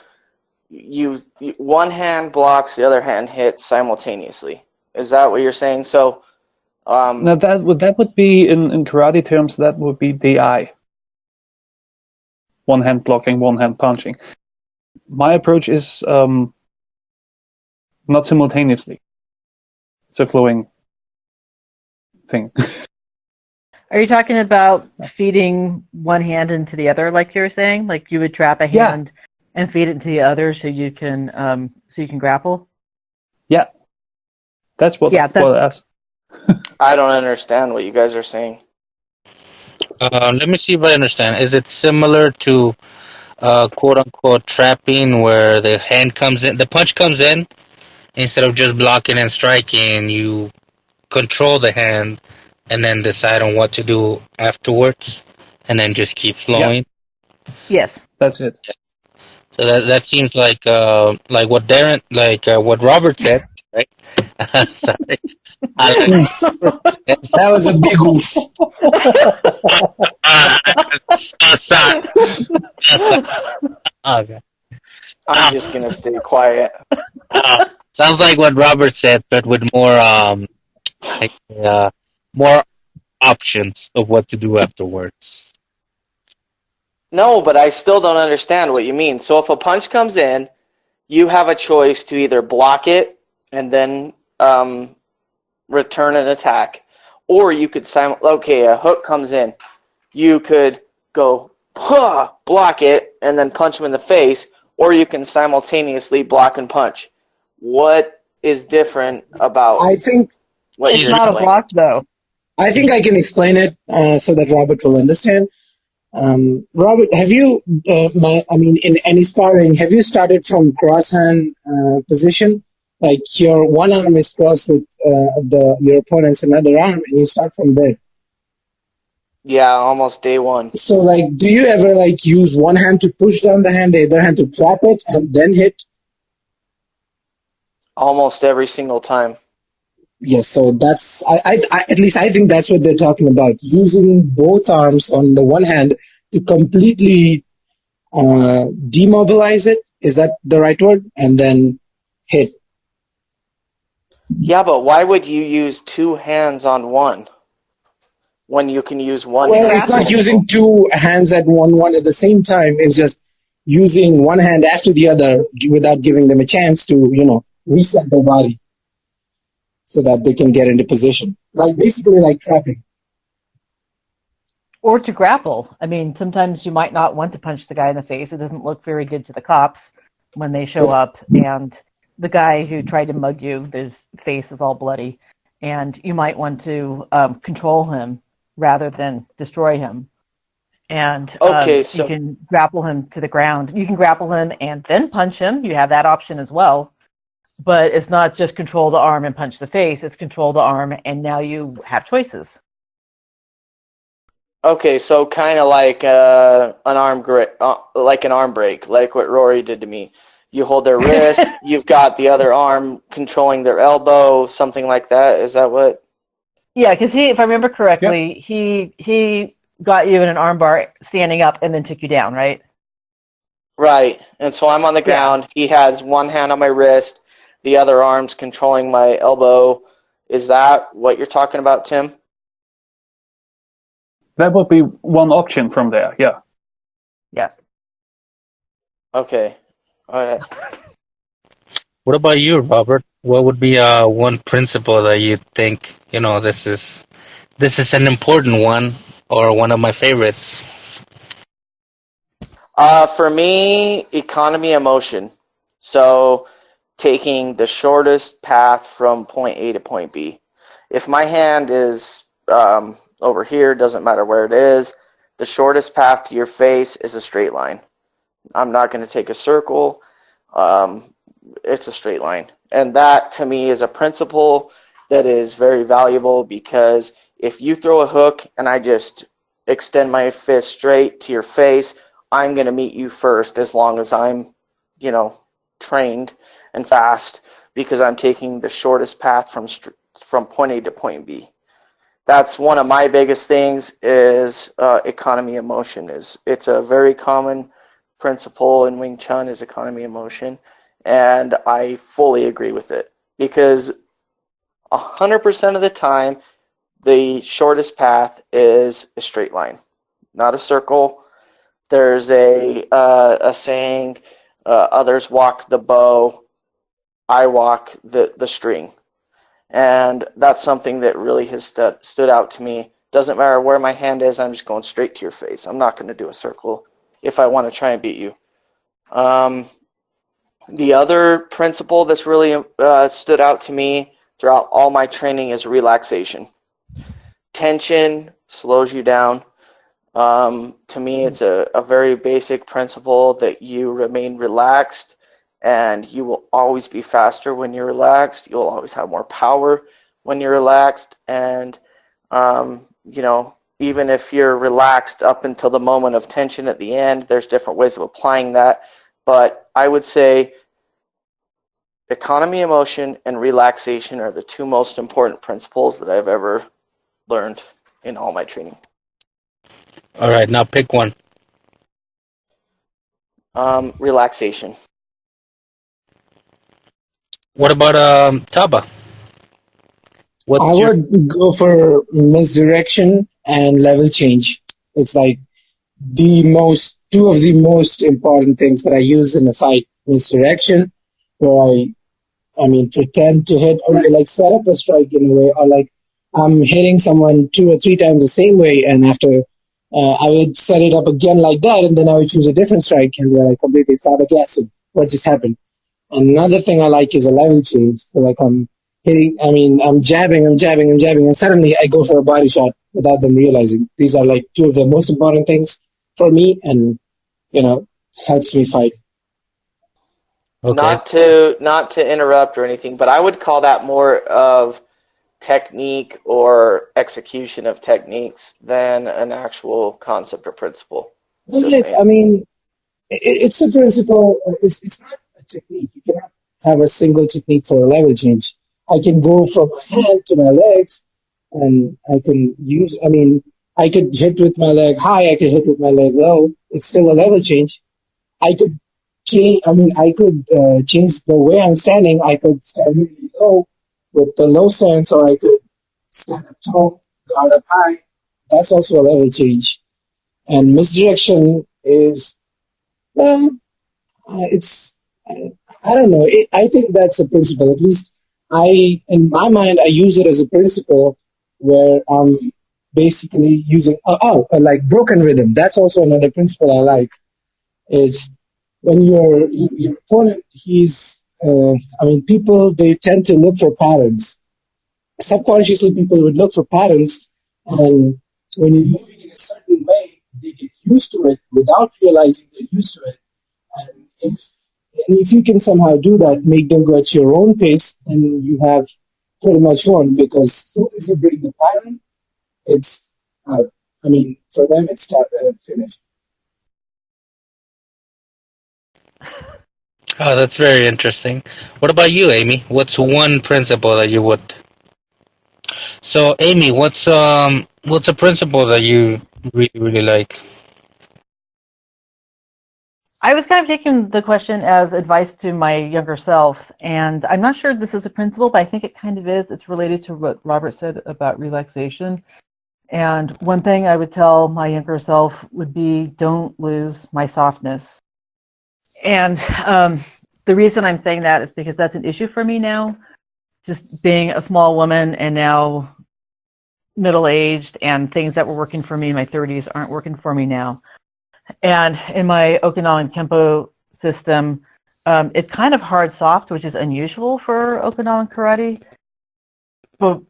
one hand blocks, the other hand hits simultaneously. Is that what you're saying? So now that would be in karate terms, that would be DI. One hand blocking, one hand punching. My approach is not simultaneously. It's a flowing thing. Are you talking about feeding one hand into the other, like you were saying? Like you would trap a hand and feed it into the other so you can grapple? Yeah. That's what that's. I don't understand what you guys are saying. Let me see if I understand. Is it similar to quote unquote trapping, where the hand comes in, the punch comes in, instead of just blocking and striking, you control the hand and then decide on what to do afterwards, and then just keep flowing? Yes. That's it. So that seems like what what Robert said, right? Sorry. That was a big oof. Sorry. Okay. I'm just going to stay quiet. Sounds like what Robert said, but with more more options of what to do afterwards. No, but I still don't understand what you mean. So if a punch comes in, you have a choice to either block it and then return an attack, or you could a hook comes in. You could go block it and then punch him in the face, or you can simultaneously block and punch. What is different about? I think it's not a block, though. I think I can explain it so that Robert will understand. Robert, have you, in any sparring, have you started from cross-hand position? Like your one arm is crossed with your opponent's another arm, and you start from there. Yeah, almost day one. So, like, do you ever, like, use one hand to push down the hand, the other hand to trap it, and then hit? Almost every single time. Yes, so that's, I at least I think that's what they're talking about. Using both arms on the one hand to completely demobilize it. Is that the right word? And then hit. Yeah, but why would you use two hands on one when you can use one Well, hand? it's not using two hands at one at the same time. It's just using one hand after the other without giving them a chance to, reset their body so that they can get into position. Basically like trapping. Or to grapple. I mean, sometimes you might not want to punch the guy in the face. It doesn't look very good to the cops when they show up, and the guy who tried to mug you, his face is all bloody, and you might want to control him rather than destroy him. And you can grapple him to the ground. You can grapple him and then punch him. You have that option as well. But it's not just control the arm and punch the face. It's control the arm, and now you have choices. Okay, so kind of like an arm break, like what Rory did to me. You hold their wrist, you've got the other arm controlling their elbow, something like that. Is that what? Yeah, because if I remember correctly, he got you in an arm bar standing up and then took you down, right? Right. And so I'm on the ground. He has one hand on my wrist, the other arm's controlling my elbow. Is that what you're talking about, Tim? That would be one option from there, yeah. Yeah. Okay. All right. What about you, Robert? What would be one principle that you think, this is an important one, or one of my favorites? For me, economy of motion. So taking the shortest path from point A to point B. If my hand is over here, doesn't matter where it is, the shortest path to your face is a straight line. I'm not going to take a circle. It's a straight line. And that, to me, is a principle that is very valuable, because if you throw a hook and I just extend my fist straight to your face, I'm going to meet you first as long as I'm, trained and fast, because I'm taking the shortest path from point A to point B. That's one of my biggest things is economy of motion. It's a very common principle in Wing Chun is economy of motion, and I fully agree with it because 100% of the time the shortest path is a straight line, not a circle. There's a saying, others walk the bow, I walk the string. And that's something that really has stood out to me. Doesn't matter where my hand is, I'm just going straight to your face. I'm not going to do a circle if I want to try and beat you. The other principle that's really stood out to me throughout all my training is relaxation. Tension slows you down. To me, it's a very basic principle that you remain relaxed, and you will always be faster when you're relaxed. You'll always have more power when you're relaxed. And, even if you're relaxed up until the moment of tension at the end, there's different ways of applying that. But I would say economy of motion and relaxation are the two most important principles that I've ever learned in all my training. All right, now pick one. Relaxation. What about Taba? I would go for misdirection and level change. It's like two of the most important things that I use in a fight. Misdirection, where I pretend to hit or like set up a strike in a way, or like I'm hitting someone 2 or 3 times the same way, and after I would set it up again like that, and then I would choose a different strike, and they're like completely flabbergasted. What just happened? Another thing I like is a level change. So like I'm jabbing, and suddenly I go for a body shot without them realizing. These are like two of the most important things for me, and helps me fight. Okay. Not to interrupt or anything, but I would call that more of technique or execution of techniques than an actual concept or principle. It's a principle. It's not a technique. You cannot have a single technique for a level change. I can go from my hand to my legs, and I can use. I could hit with my leg high. I could hit with my leg low. It's still a level change. I could change. I could change the way I'm standing. I could stand really low with the low stance, or I could stand up tall, guard up high. That's also a level change. And misdirection is, it's, I don't know. I think that's a principle. At least in my mind, I use it as a principle where I'm basically using, like broken rhythm. That's also another principle I like, is when your opponent, people, they tend to look for patterns. Subconsciously, people would look for patterns, and when you're moving in a certain way, they get used to it without realizing they're used to it. And if you can somehow do that, make them go at your own pace, then you have pretty much won, because as soon as you break the pattern, it's for them, it's finished. Oh, that's very interesting. What about you, Amy? What's one principle that you would? So, Amy, what's a principle that you really, really like? I was kind of taking the question as advice to my younger self, and I'm not sure this is a principle, but I think it kind of is. It's related to what Robert said about relaxation. And one thing I would tell my younger self would be, don't lose my softness. And the reason I'm saying that is because that's an issue for me now. Just being a small woman and now middle-aged, and things that were working for me in my 30s aren't working for me now. And in my Okinawan Kempo system, it's kind of hard soft, which is unusual for Okinawan karate. But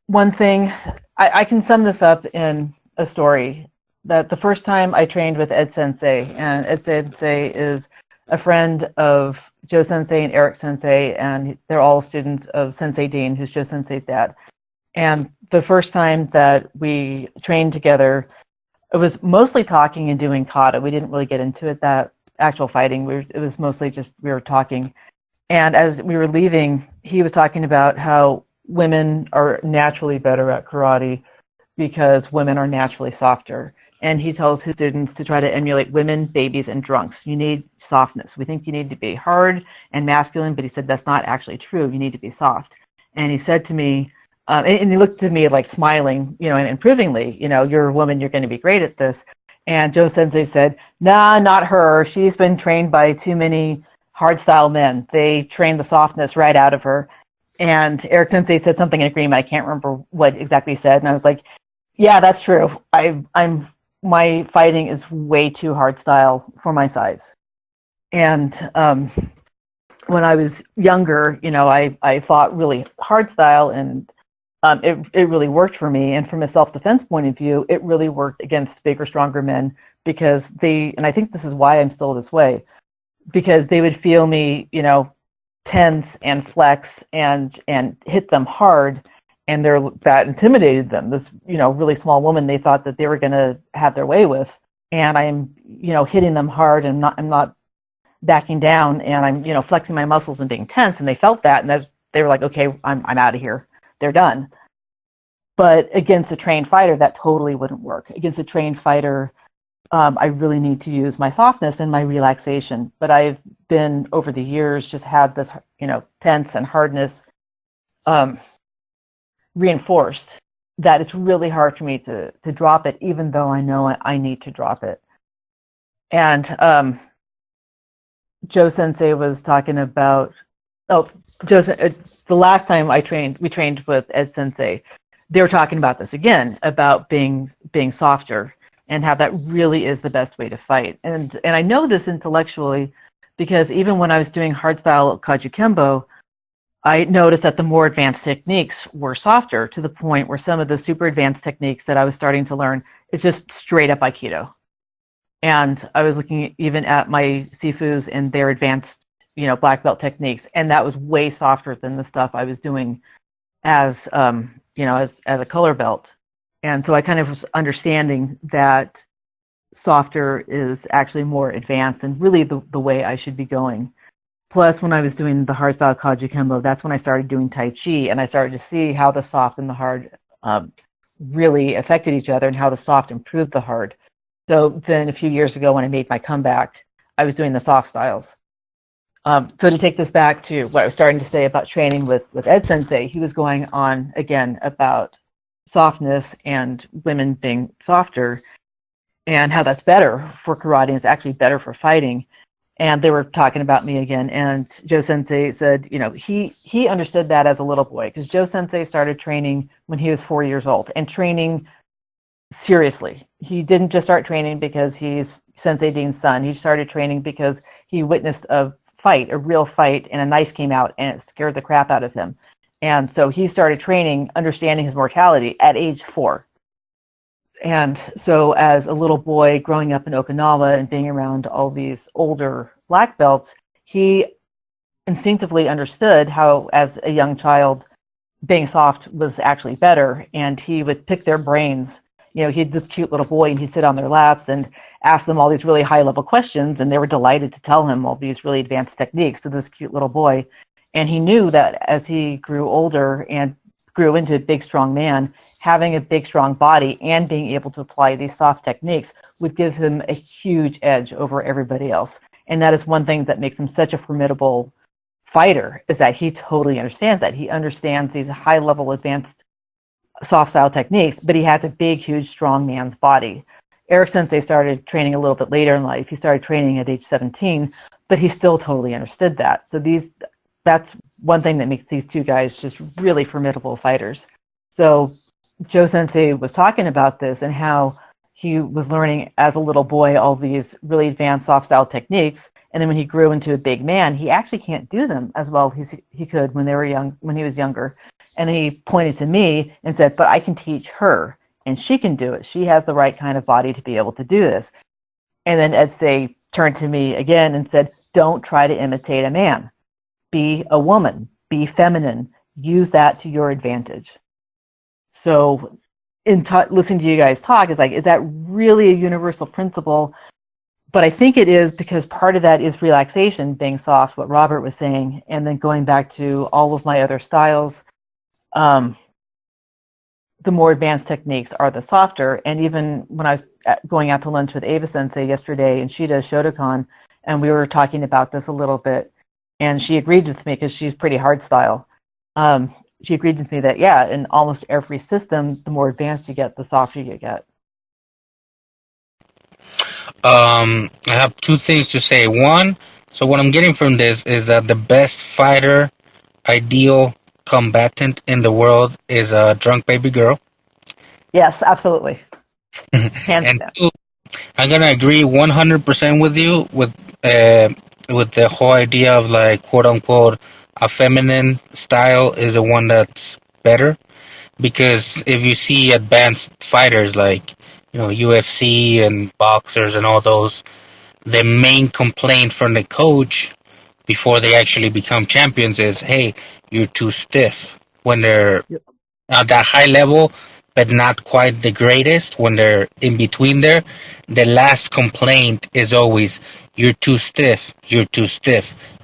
one thing, I can sum this up in a story. That the first time I trained with Ed Sensei, and Ed Sensei is a friend of Joe Sensei and Eric Sensei, and they're all students of Sensei Dean, who's Joe Sensei's dad. And the first time that we trained together, it was mostly talking and doing kata. We didn't really get into it, that actual fighting. It was mostly just we were talking. And as we were leaving, he was talking about how women are naturally better at karate because women are naturally softer. And he tells his students to try to emulate women, babies, and drunks. You need softness. We think you need to be hard and masculine, but he said that's not actually true. You need to be soft. And he said to me, and he looked at me like smiling, and approvingly, you're a woman, you're going to be great at this. And Joe Sensei said, nah, not her. She's been trained by too many hardstyle men. They trained the softness right out of her. And Eric Sensei said something in agreement. I can't remember what exactly he said. And I was like, yeah, that's true. My fighting is way too hardstyle for my size. And when I was younger, I fought really hardstyle, and it really worked for me. And from a self-defense point of view, it really worked against bigger, stronger men because and I think this is why I'm still this way, because they would feel me, tense and flex and hit them hard, and that intimidated them. This, really small woman they thought that they were going to have their way with, and I'm, hitting them hard, and I'm not backing down, and I'm, flexing my muscles and being tense, and they felt that, and they were like, okay, I'm out of here. They're done. But against a trained fighter, that totally wouldn't work. Against a trained fighter, I really need to use my softness and my relaxation. But I've been, over the years, just had this, tense and hardness reinforced, that it's really hard for me to drop it, even though I know I need to drop it. And Joe Sensei was talking about, the last time we trained with Ed Sensei, they were talking about this again, about being softer, and how that really is the best way to fight. And I know this intellectually because even when I was doing hardstyle Kajukembo, I noticed that the more advanced techniques were softer, to the point where some of the super advanced techniques that I was starting to learn is just straight up Aikido. And I was looking even at my Sifus and their advanced, black belt techniques, and that was way softer than the stuff I was doing as a color belt. And so I kind of was understanding that softer is actually more advanced and really the way I should be going. Plus, when I was doing the hardstyle Kajukembo, that's when I started doing Tai Chi, and I started to see how the soft and the hard really affected each other, and how the soft improved the hard. So then a few years ago, when I made my comeback, I was doing the soft styles. So to take this back to what I was starting to say about training with Ed Sensei, he was going on again about softness and women being softer, and how that's better for karate, and it's actually better for fighting. And they were talking about me again, and Joe Sensei said, he understood that as a little boy, because Joe Sensei started training when he was 4 years old, and training seriously. He didn't just start training because he's Sensei Dean's son. He started training because he witnessed a real fight, and a knife came out, and it scared the crap out of him. And so he started training, understanding his mortality at age 4. And so as a little boy growing up in Okinawa and being around all these older black belts, he instinctively understood how, as a young child, being soft was actually better. And he would pick their brains. He'd this cute little boy, and he'd sit on their laps and ask them all these really high-level questions, and they were delighted to tell him all these really advanced techniques to this cute little boy. And he knew that as he grew older and grew into a big, strong man, having a big, strong body and being able to apply these soft techniques would give him a huge edge over everybody else. And that is one thing that makes him such a formidable fighter, is that he totally understands that. He understands these high-level, advanced soft style techniques, but he has a big, huge, strong man's body. Eric Sensei started training a little bit later in life. He started training at age 17, but he still totally understood that. So that's one thing that makes these two guys just really formidable fighters. So Joe Sensei was talking about this, and how he was learning as a little boy all these really advanced soft style techniques, and then when he grew into a big man, he actually can't do them as well as he could when he was younger. And he pointed to me and said, but I can teach her, and she can do it. She has the right kind of body to be able to do this. And then Ed Sensei turned to me again and said, don't try to imitate a man. Be a woman. Be feminine. Use that to your advantage. So listening to you guys talk is like, is that really a universal principle? But I think it is, because part of that is relaxation, being soft, what Robert was saying, and then going back to all of my other styles. The more advanced techniques are the softer. And even when I was going out to lunch with Ava Sensei yesterday, and she does Shotokan, and we were talking about this a little bit, and she agreed with me because she's pretty hard style. She agreed with me that, yeah, in almost every system, the more advanced you get, the softer you get. I have two things to say. One, so what I'm getting from this is that the best fighter, ideal combatant in the world is a drunk baby girl. Yes, absolutely. Hands And down. two, I'm gonna agree 100% with you with the whole idea of like quote unquote a feminine style is the one that's better, because if you see advanced fighters like UFC and boxers and all those, the main complaint from the coach before they actually become champions is, hey, you're too stiff. When they're at that high level, but not quite the greatest, when they're in between there, the last complaint is always, you're too stiff,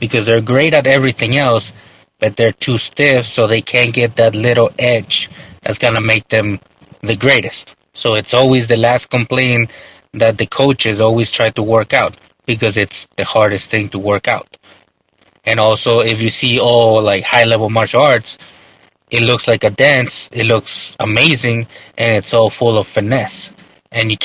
because they're great at everything else, but they're too stiff, so they can't get that little edge that's going to make them the greatest. So it's always the last complaint that the coaches always try to work out, because it's the hardest thing to work out. And also, if you see all like high-level martial arts, it looks like a dance, it looks amazing, and it's all full of finesse. And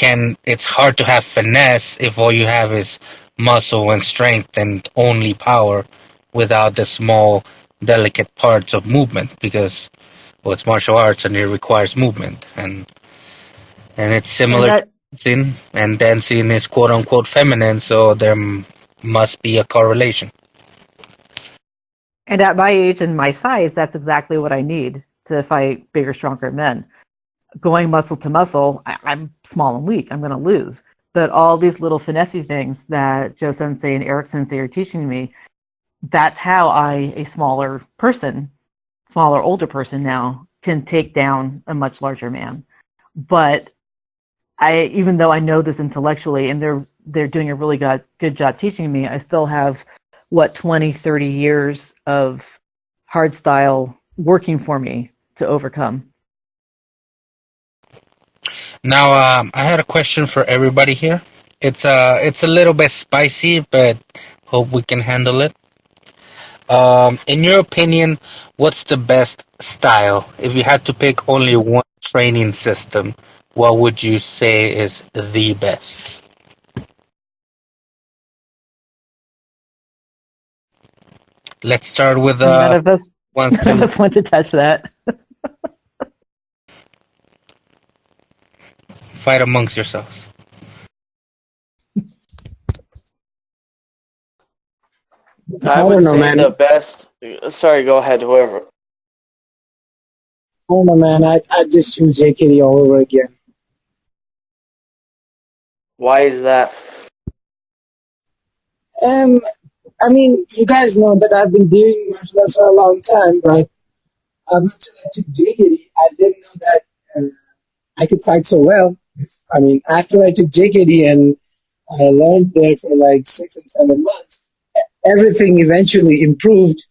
it's hard to have finesse if all you have is muscle and strength and only power without the small, delicate parts of movement, because, well, it's martial arts and it requires movement. And it's similar to dancing, and dancing is quote-unquote feminine, so there must be a correlation. And at my age and my size, that's exactly what I need to fight bigger, stronger men. Going muscle to muscle, I'm small and weak. I'm going to lose. But all these little finessey things that Joe Sensei and Eric Sensei are teaching me, that's how a smaller, older person now, can take down a much larger man. But even though I know this intellectually, and they're doing a really good job teaching me, I still have 20, 30 years of hard style working for me to overcome. Now, I had a question for everybody here. It's a little bit spicy, but hope we can handle it. In your opinion, what's the best style? If you had to pick only one training system, what would you say is the best? Let's start with none of us want to touch that. Fight amongst yourselves. I would say the best. Sorry, go ahead, whoever. I don't know, man. I'd just choose JKD all over again. Why is that? I mean, you guys know that I've been doing martial arts for a long time, but until I took JKD, I didn't know that I could fight so well. I mean, after I took JKD and I learned there for like 6 and 7 months, everything eventually improved.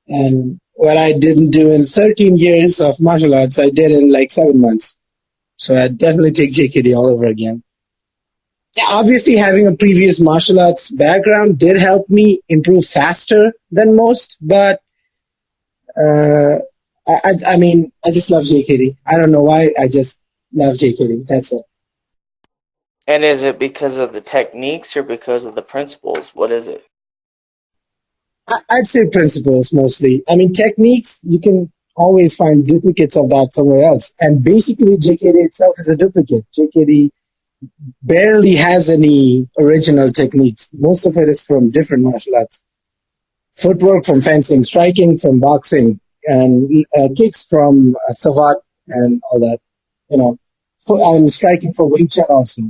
And what I didn't do in 13 years of martial arts, I did in like 7 months. So I'd definitely take JKD all over again. Yeah, obviously, having a previous martial arts background did help me improve faster than most, but I mean, I just love JKD. I don't know why, I just love JKD. That's it. And is it because of the techniques or because of the principles? What is it? I'd say principles mostly. I mean, techniques, you can always find duplicates of that somewhere else. And basically, JKD itself is a duplicate. JKD barely has any original techniques. Most of it is from different martial arts. Footwork from fencing, striking from boxing, and kicks from Savate and all that. And striking from Wing Chun also.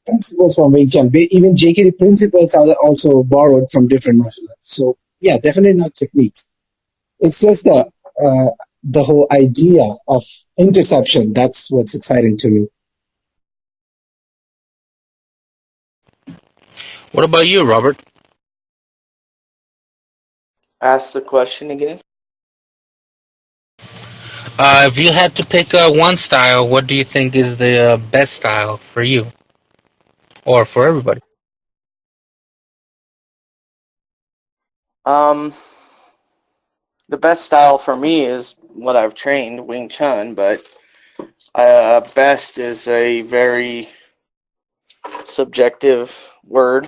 Principles from Wing Chun. Even JKD principles are also borrowed from different martial arts. So, yeah, definitely not techniques. It's just the the whole idea of interception. That's what's exciting to me. What about you, Robert? Ask the question again. If you had to pick one style, what do you think is the best style for you or for everybody? The best style for me is what I've trained, Wing Chun, but best is a very subjective word.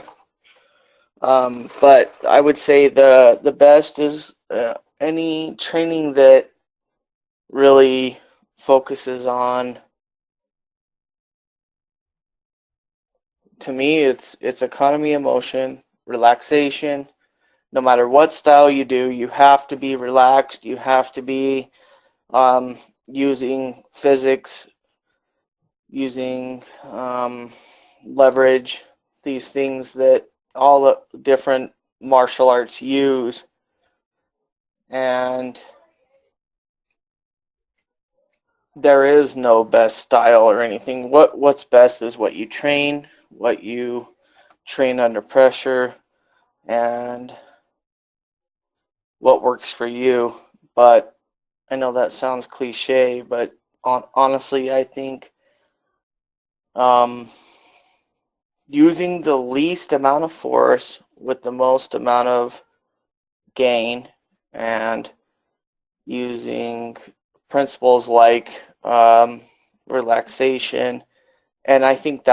But I would say the best is any training that really focuses on. To me, it's economy of motion, relaxation. No matter what style you do, you have to be relaxed. You have to be using physics, using leverage, these things that all the different martial arts use. And there is no best style or anything. What's best is what you train under pressure, and what works for you. But I know that sounds cliche, but honestly, I think using the least amount of force with the most amount of gain, and using principles like relaxation, and I think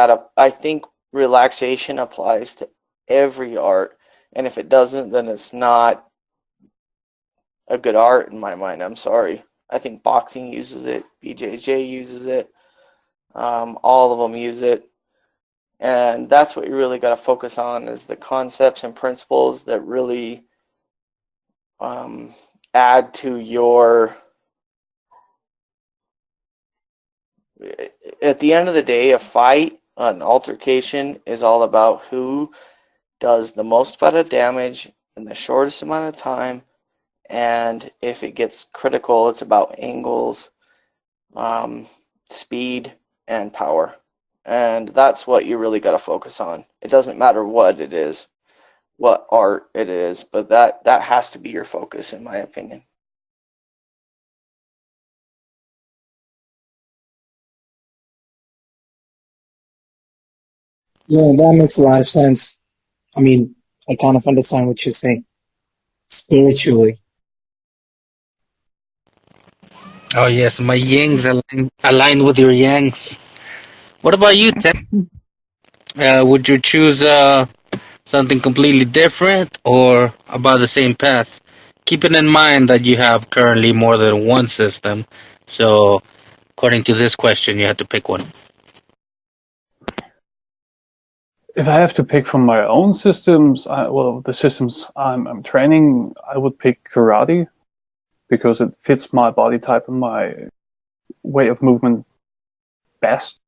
relaxation applies to every art, and if it doesn't, then it's not a good art in my mind. I'm sorry. I think boxing uses it, BJJ uses it, all of them use it, and that's what you really got to focus on, is the concepts and principles that really add to your. At the end of the day, a fight, an altercation, is all about who does the most amount of damage in the shortest amount of time. And if it gets critical, it's about angles, speed, and power. And that's what you really got to focus on. It doesn't matter what it is, what art it is, but that has to be your focus, in my opinion. Yeah, that makes a lot of sense. I mean, I kind of understand what you're saying spiritually. Oh yes, my yangs align with your yangs. What about you, Tim? Would you choose something completely different or about the same path? Keeping in mind that you have currently more than one system, so according to this question, you have to pick one. If I have to pick from my own systems, the systems I'm training, I would pick karate because it fits my body type and my way of movement best.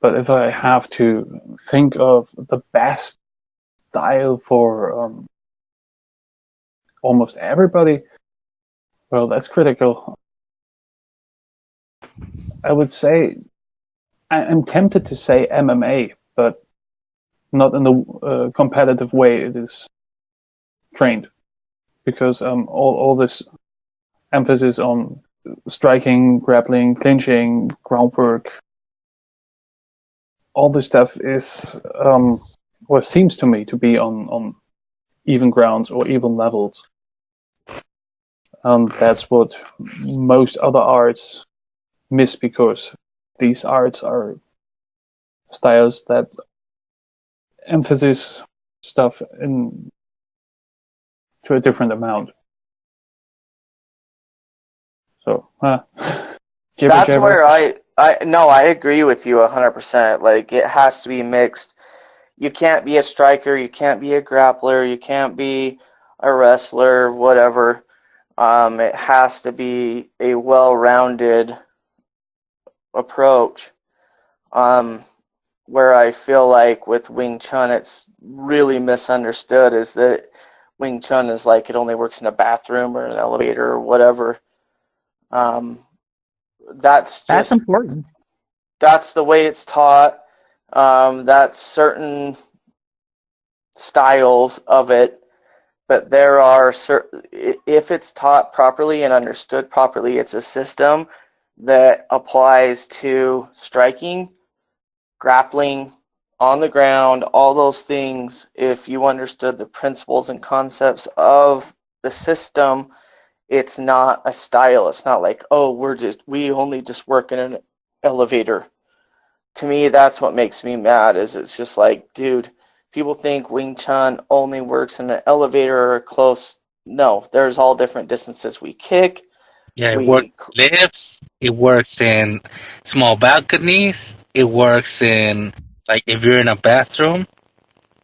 But if I have to think of the best style for almost everybody, well, that's critical. I would say I'm tempted to say MMA, but not in the competitive way it is trained, because all this emphasis on striking, grappling, clinching, groundwork, all this stuff is what seems to me to be on even grounds or even levels. That's what most other arts miss, because these arts are styles that emphasize stuff in to a different amount. So, That's where I agree with you 100%. Like, it has to be mixed. You can't be a striker, you can't be a grappler, you can't be a wrestler, whatever. It has to be a well-rounded approach. Where I feel like with Wing Chun it's really misunderstood is that Wing Chun is like it only works in a bathroom or an elevator or whatever. That's That's important. That's the way it's taught. That's certain styles of it, but there are certain, if it's taught properly and understood properly, it's a system that applies to striking, grappling, on the ground, all those things. If you understood the principles and concepts of the system, it's not a style. It's not like, oh, we only just work in an elevator. To me, that's what makes me mad, is it's just like, dude, people think Wing Chun only works in an elevator or close. No, there's all different distances we kick. Yeah, it works in lifts. It works in small balconies. It works in, like, if you're in a bathroom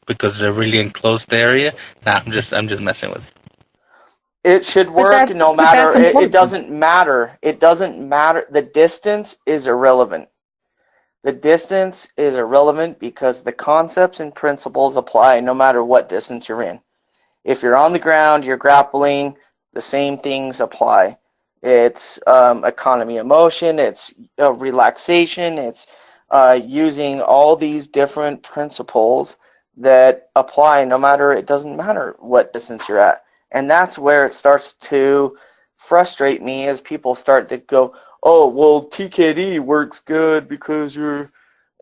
because it's a really enclosed area. Nah, I'm just messing with you. It should work no matter. It doesn't matter. It doesn't matter. The distance is irrelevant. The distance is irrelevant because the concepts and principles apply no matter what distance you're in. If you're on the ground, you're grappling, the same things apply. It's economy of motion, it's relaxation, it's using all these different principles that apply no matter, it doesn't matter what distance you're at. And that's where it starts to frustrate me, as people start to go, oh, well, TKD works good because you're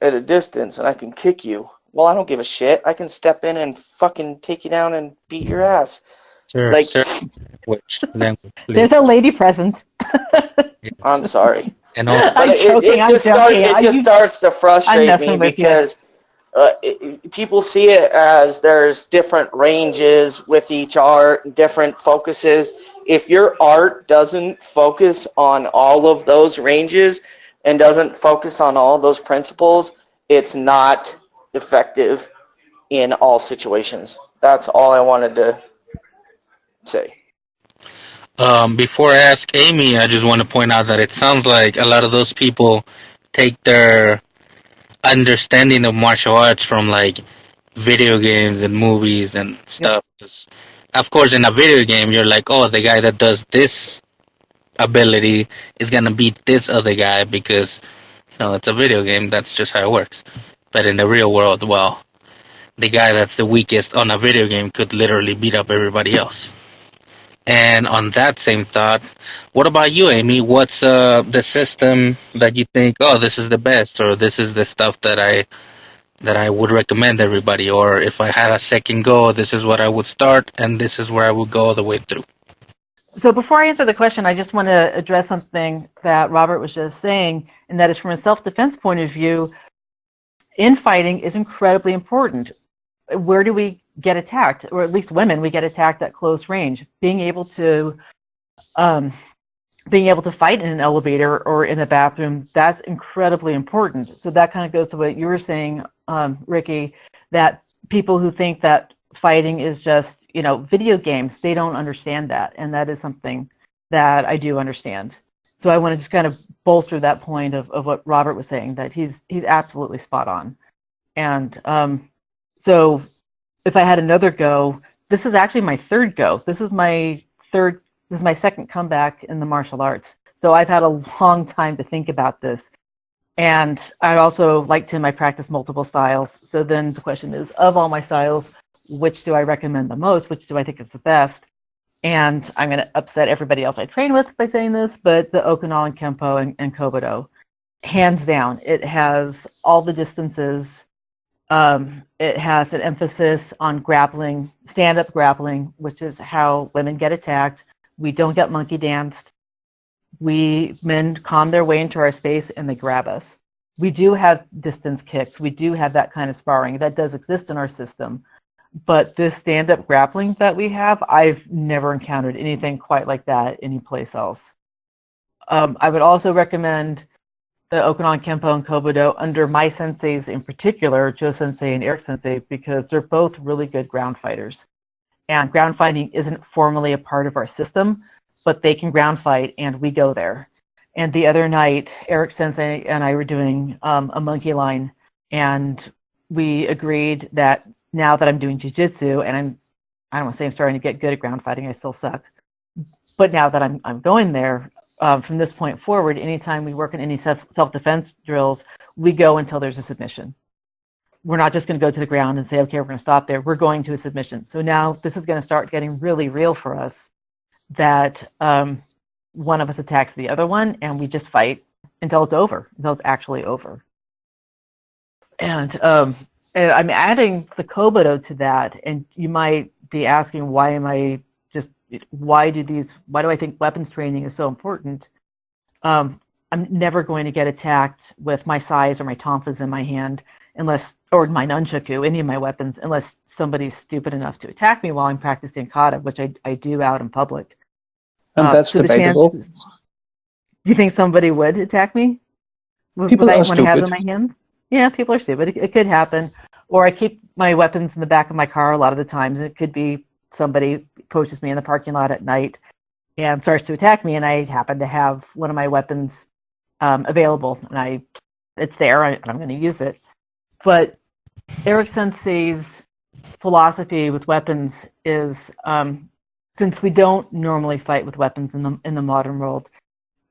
at a distance and I can kick you. Well, I don't give a shit. I can step in and fucking take you down and beat your ass. Sure, like, sir. Which language, there's a lady present. I'm sorry. And also, but it just starts to frustrate me because people see it as there's different ranges with each art, different focuses. If your art doesn't focus on all of those ranges and doesn't focus on all of those principles, it's not effective in all situations. That's all I wanted to say. Before I ask Amy, I just want to point out that it sounds like a lot of those people take their understanding of martial arts from, like, video games and movies and stuff. Yep. Of course, in a video game, you're like, oh, the guy that does this ability is going to beat this other guy because, it's a video game. That's just how it works. But in the real world, well, the guy that's the weakest on a video game could literally beat up everybody else. And on that same thought, what about you, Amy? What's the system that you think, oh, this is the best, or this is the stuff that I would recommend everybody, or if I had a second go, this is what I would start, and this is where I would go all the way through? So before I answer the question, I just want to address something that Robert was just saying, and that is, from a self-defense point of view, infighting is incredibly important. Where do we get attacked? Or at least women, we get attacked at close range. Being able to fight in an elevator or in a bathroom, that's incredibly important. So that kind of goes to what you were saying, Ricky, that people who think that fighting is just, video games, they don't understand that. And that is something that I do understand. So I want to just kind of bolster that point of what Robert was saying, that he's absolutely spot on. And so if I had another go, this is actually my third go. This is my second comeback in the martial arts. So I've had a long time to think about this. And I also, like Tim, I practice multiple styles. So then the question is, of all my styles, which do I recommend the most? Which do I think is the best? And I'm going to upset everybody else I train with by saying this, but the Okinawan Kempo and Kobudo, hands down, it has all the distances. It has an emphasis on grappling, stand-up grappling, which is how women get attacked. We don't get monkey danced. Men calm their way into our space and they grab us. We do have distance kicks. We do have that kind of sparring. That does exist in our system. But this stand-up grappling that we have, I've never encountered anything quite like that anyplace else. I would also recommend the Okinawan Kempo and Kobudo under my senseis in particular, Joe Sensei and Eric Sensei, because they're both really good ground fighters. And ground fighting isn't formally a part of our system, but they can ground fight, and we go there. And the other night, Eric Sensei and I were doing a monkey line, and we agreed that now that I'm doing jiu-jitsu and I'm I don't want to say I'm starting to get good at ground fighting. I still suck. But now that I'm going there, from this point forward, anytime we work in any self-defense drills, we go until there's a submission. We're not just going to go to the ground and say, okay, we're going to stop there. We're going to a submission. So now this is going to start getting really real for us, that one of us attacks the other one, and we just fight until it's over, until it's actually over. And I'm adding the Kobudo to that, and you might be asking, why do I think weapons training is so important? I'm never going to get attacked with my sais or my tonfas in my hand or my nunchaku, any of my weapons, unless somebody's stupid enough to attack me while I'm practicing kata, which I do out in public. And that's so debatable. Do you think somebody would attack me? People are When I have them stupid. in my hands? Yeah, people are stupid. It could happen. Or I keep my weapons in the back of my car a lot of the times. It could be somebody approaches me in the parking lot at night and starts to attack me, and I happen to have one of my weapons available, and it's there, and I'm going to use it. But Eric Sensei's philosophy with weapons is, since we don't normally fight with weapons in the modern world,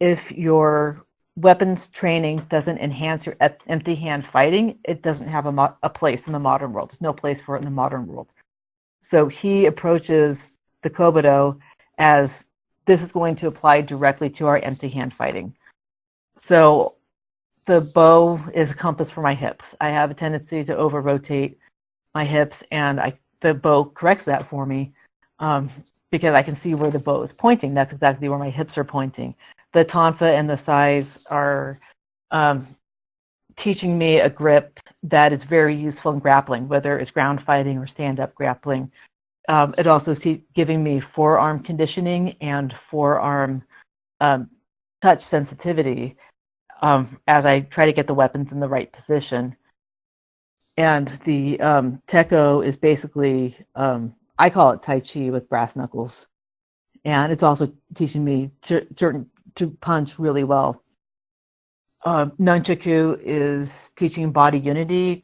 if your weapons training doesn't enhance your empty hand fighting, it doesn't have a place in the modern world. There's no place for it in the modern world. So he approaches the Kobudo as this is going to apply directly to our empty hand fighting. So the bow is a compass for my hips. I have a tendency to over-rotate my hips, and the bow corrects that for me because I can see where the bow is pointing. That's exactly where my hips are pointing. The tonfa and the sais are teaching me a grip that is very useful in grappling, whether it's ground fighting or stand-up grappling. It also is giving me forearm conditioning and forearm touch sensitivity as I try to get the weapons in the right position. And the Teko is basically, I call it Tai Chi with brass knuckles. And it's also teaching me to punch really well. Nunchaku is teaching body unity.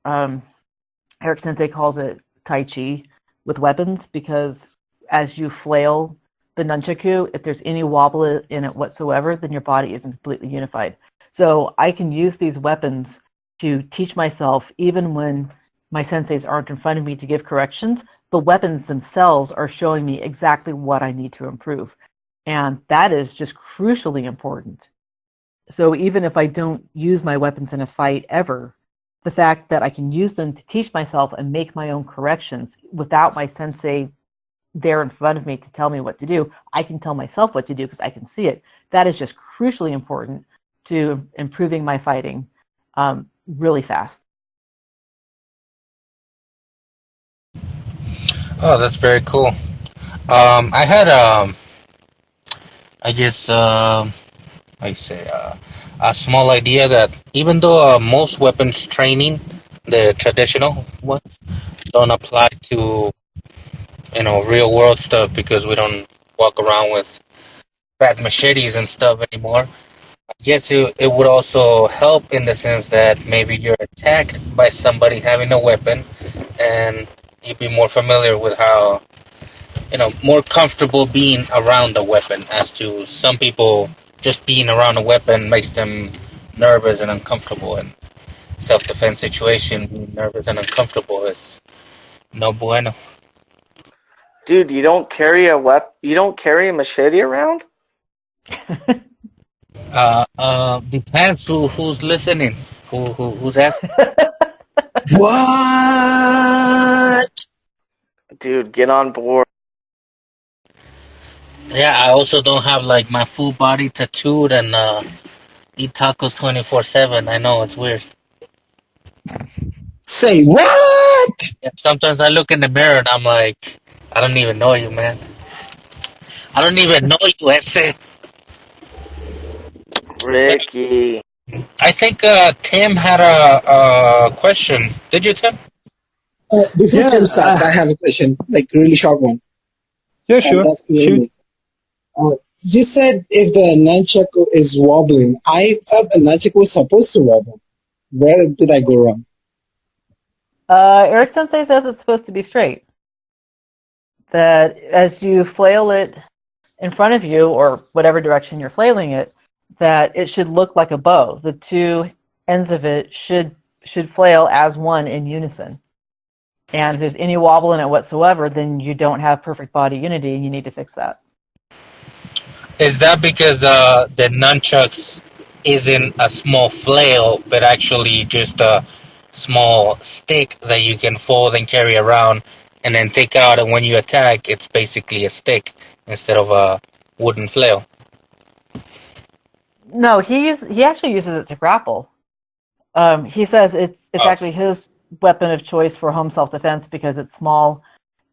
Eric Sensei calls it Tai Chi with weapons, because as you flail the nunchaku, if there's any wobble in it whatsoever, then your body isn't completely unified. So I can use these weapons to teach myself, even when my senseis aren't in front of me to give corrections, the weapons themselves are showing me exactly what I need to improve. And that is just crucially important. So even if I don't use my weapons in a fight ever, the fact that I can use them to teach myself and make my own corrections without my sensei there in front of me to tell me what to do, I can tell myself what to do because I can see it. That is just crucially important to improving my fighting really fast. Oh, that's very cool. I had I guess a small idea that even though most weapons training, the traditional ones, don't apply to real world stuff because we don't walk around with bad machetes and stuff anymore. I guess it would also help in the sense that maybe you're attacked by somebody having a weapon, and you'd be more familiar with how more comfortable being around the weapon, as to some people just being around a weapon makes them nervous and uncomfortable. In self-defense situation, being nervous and uncomfortable is no bueno. Dude, you don't carry you don't carry a machete around? Depends who's listening, who's asking. What? Dude, get on board. Yeah, I also don't have like my full body tattooed and eat tacos 24/7. I know it's weird. Say what? Yeah, sometimes I look in the mirror and I'm like, I don't even know you, man. I don't even know you, Ese. Ricky. I think Tim had a question. Did you, Tim? Before Yeah, Tim starts, I have a question, like really short one. Yeah, And sure. that's really Shoot. you said if the nunchaku is wobbling, I thought the nunchaku was supposed to wobble. Where did I go wrong? Eric Sensei says it's supposed to be straight. that as you flail it in front of you, or whatever direction you're flailing it, that it should look like a bow. The two ends of it should flail as one in unison. And if there's any wobble in it whatsoever, then you don't have perfect body unity, and you need to fix that. Is that because the nunchucks isn't a small flail, but actually just a small stick that you can fold and carry around and then take out, and when you attack, it's basically a stick instead of a wooden flail? No, he actually uses it to grapple. He says it's actually his weapon of choice for home self-defense because it's small,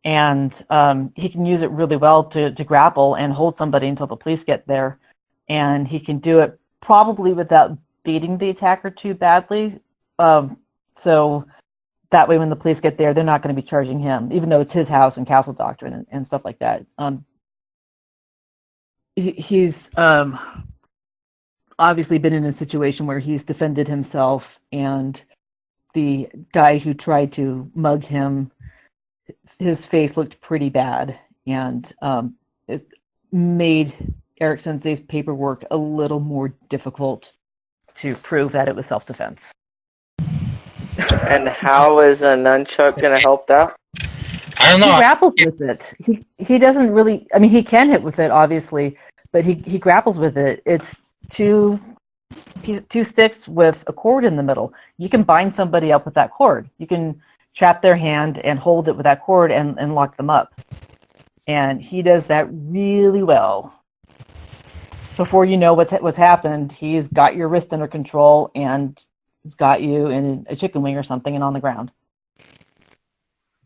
and he can use it really well to grapple and hold somebody until the police get there. And he can do it probably without beating the attacker too badly. So that way when the police get there, they're not going to be charging him, even though it's his house and castle doctrine and stuff like that. He's obviously been in a situation where he's defended himself, and the guy who tried to mug him, his face looked pretty bad, and it made Eric Sensei's paperwork a little more difficult to prove that it was self-defense. And how is a nunchuck going to help that? I don't know. He grapples with it. He doesn't really. I mean, he can hit with it, obviously, but he grapples with it. It's two sticks with a cord in the middle. You can bind somebody up with that cord. You can trap their hand and hold it with that cord and lock them up. And he does that really well. Before you know what's happened, he's got your wrist under control and he's got you in a chicken wing or something and on the ground.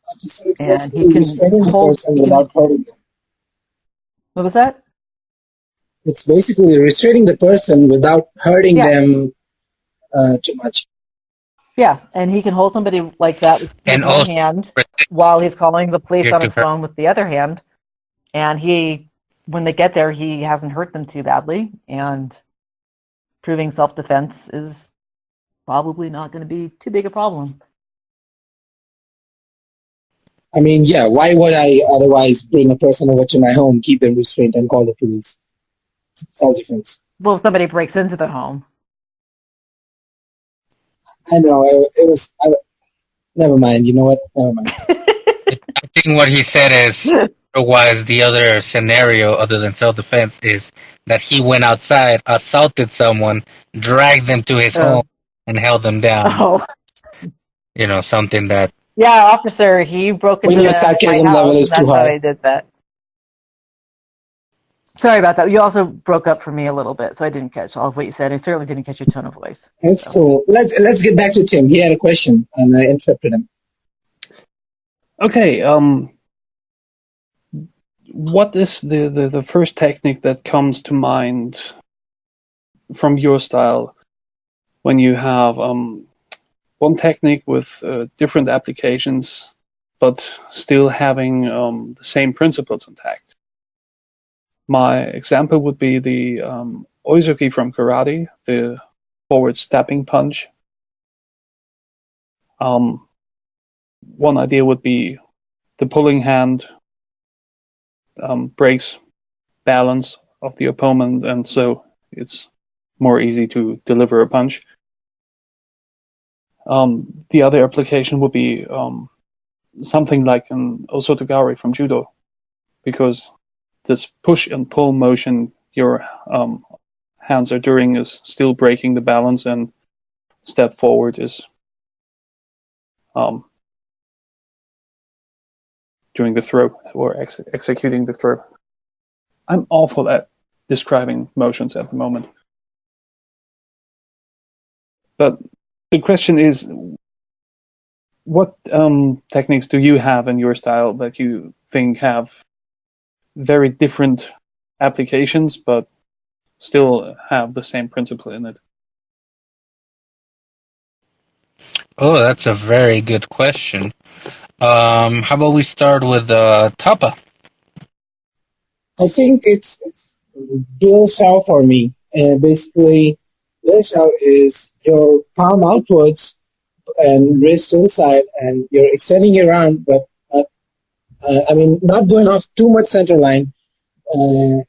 So it's And basically he can restraining the hold- person he can- without hurting them. What was that? It's basically restraining the person without hurting Yeah. them too much. Yeah, and he can hold somebody like that with And one also- hand while he's calling the police Get on to his her. phone with the other hand. And when they get there, he hasn't hurt them too badly. And proving self-defense is probably not going to be too big a problem. I mean, yeah, why would I otherwise bring a person over to my home, keep them restrained, and call the police? Self-defense. Well, if somebody breaks into the home. I know, it was... never mind, you know what? Never mind. I think what he said is, otherwise, the other scenario other than self-defense is that he went outside, assaulted someone, dragged them to his Oh. home, and held them down. Oh, You know, something that... yeah, officer, he broke into When your my sarcasm house, level and is that's too how high. he did that. Sorry about that. You also broke up for me a little bit, so I didn't catch all of what you said. I certainly didn't catch your tone of voice. That's cool. Let's get back to Tim. He had a question, and I interrupted him. Okay, what is the first technique that comes to mind from your style when you have one technique with different applications, but still having the same principles intact? My example would be the Oizuki from karate, the forward stepping punch. One idea would be the pulling hand breaks balance of the opponent, and so it's more easy to deliver a punch. The other application would be something like an Osotogari from Judo, because this push and pull motion your hands are doing is still breaking the balance, and step forward is doing the throw or executing the throw. I'm awful at describing motions at the moment. But the question is, what techniques do you have in your style that you think have very different applications but still have the same principle in it? Oh, that's a very good question. How about we start with Tapa? I think it's dual shao for me. Basically, dual shao is your palm outwards and wrist inside, and you're extending your arm, but not I mean, not going off too much center line.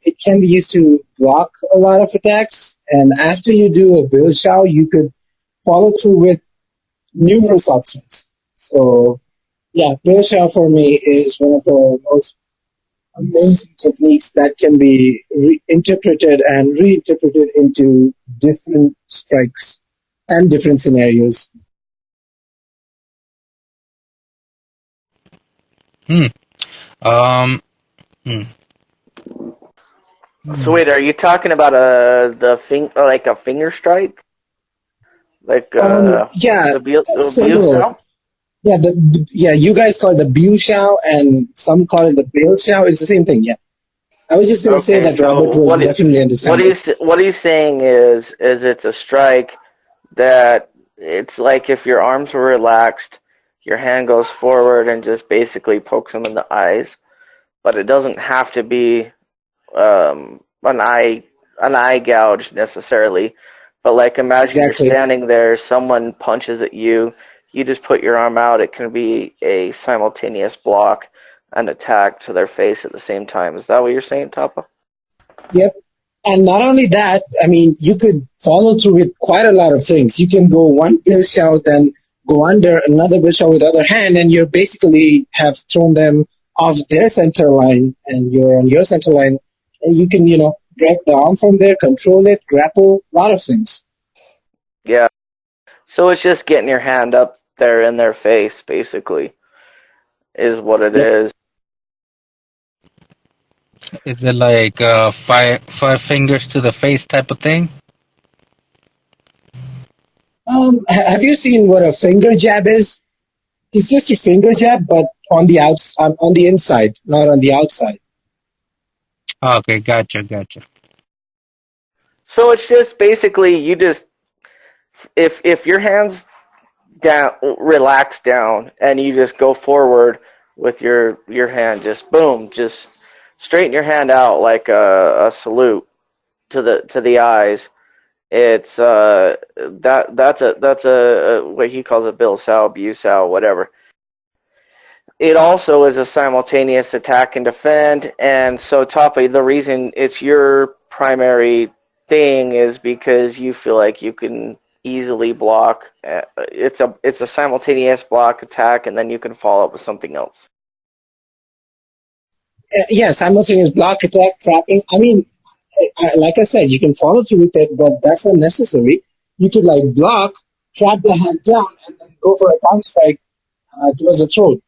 It can be used to block a lot of attacks. And after you do a build shao, you could follow through with numerous options. So, yeah, build shao for me is one of the most amazing techniques that can be interpreted and reinterpreted into different strikes and different scenarios. Um. So wait, are you talking about like a finger strike? Like Yeah, the Biu similar. Shao? Yeah, you guys call it the Biu Shao and some call it the Bail Shao. It's the same thing, yeah. I was just going to say that so Robert will definitely understand. What he's saying is it's a strike that it's like if your arms were relaxed, your hand goes forward and just basically pokes him in the eyes, but it doesn't have to be an eye gouge necessarily. But like imagine Exactly. you're standing there, someone punches at you, you just put your arm out. It can be a simultaneous block and attack to their face at the same time. Is that what you're saying, Tapa? Yep. And not only that, I mean, you could follow through with quite a lot of things. You can go one Bill Shao, then go under another Bill Shao with the other hand, and you basically have thrown them off their center line, and you're on your center line. And you can, break the arm from there, control it, grapple, a lot of things. Yeah. So it's just getting your hand up there in their face, basically, is what it is. Is it like five fingers to the face type of thing? Have you seen what a finger jab is? It's just a finger jab, but on the inside, not on the outside. Okay, gotcha. So it's just basically you just if your hands down relax down and you just go forward with your hand, just boom, just straighten your hand out like a salute to the eyes. It's that's a what he calls a Bill Shao, Bu Shao, whatever. It also is a simultaneous attack and defend, and so Tapa, the reason it's your primary thing is because you feel like you can easily block. It's a simultaneous block attack, and then you can follow up with something else. Yeah, simultaneous block attack, trapping. I mean, like I said, you can follow through with it, but that's not necessary. You could block, trap the hand down, and then go for a counter strike towards the throat.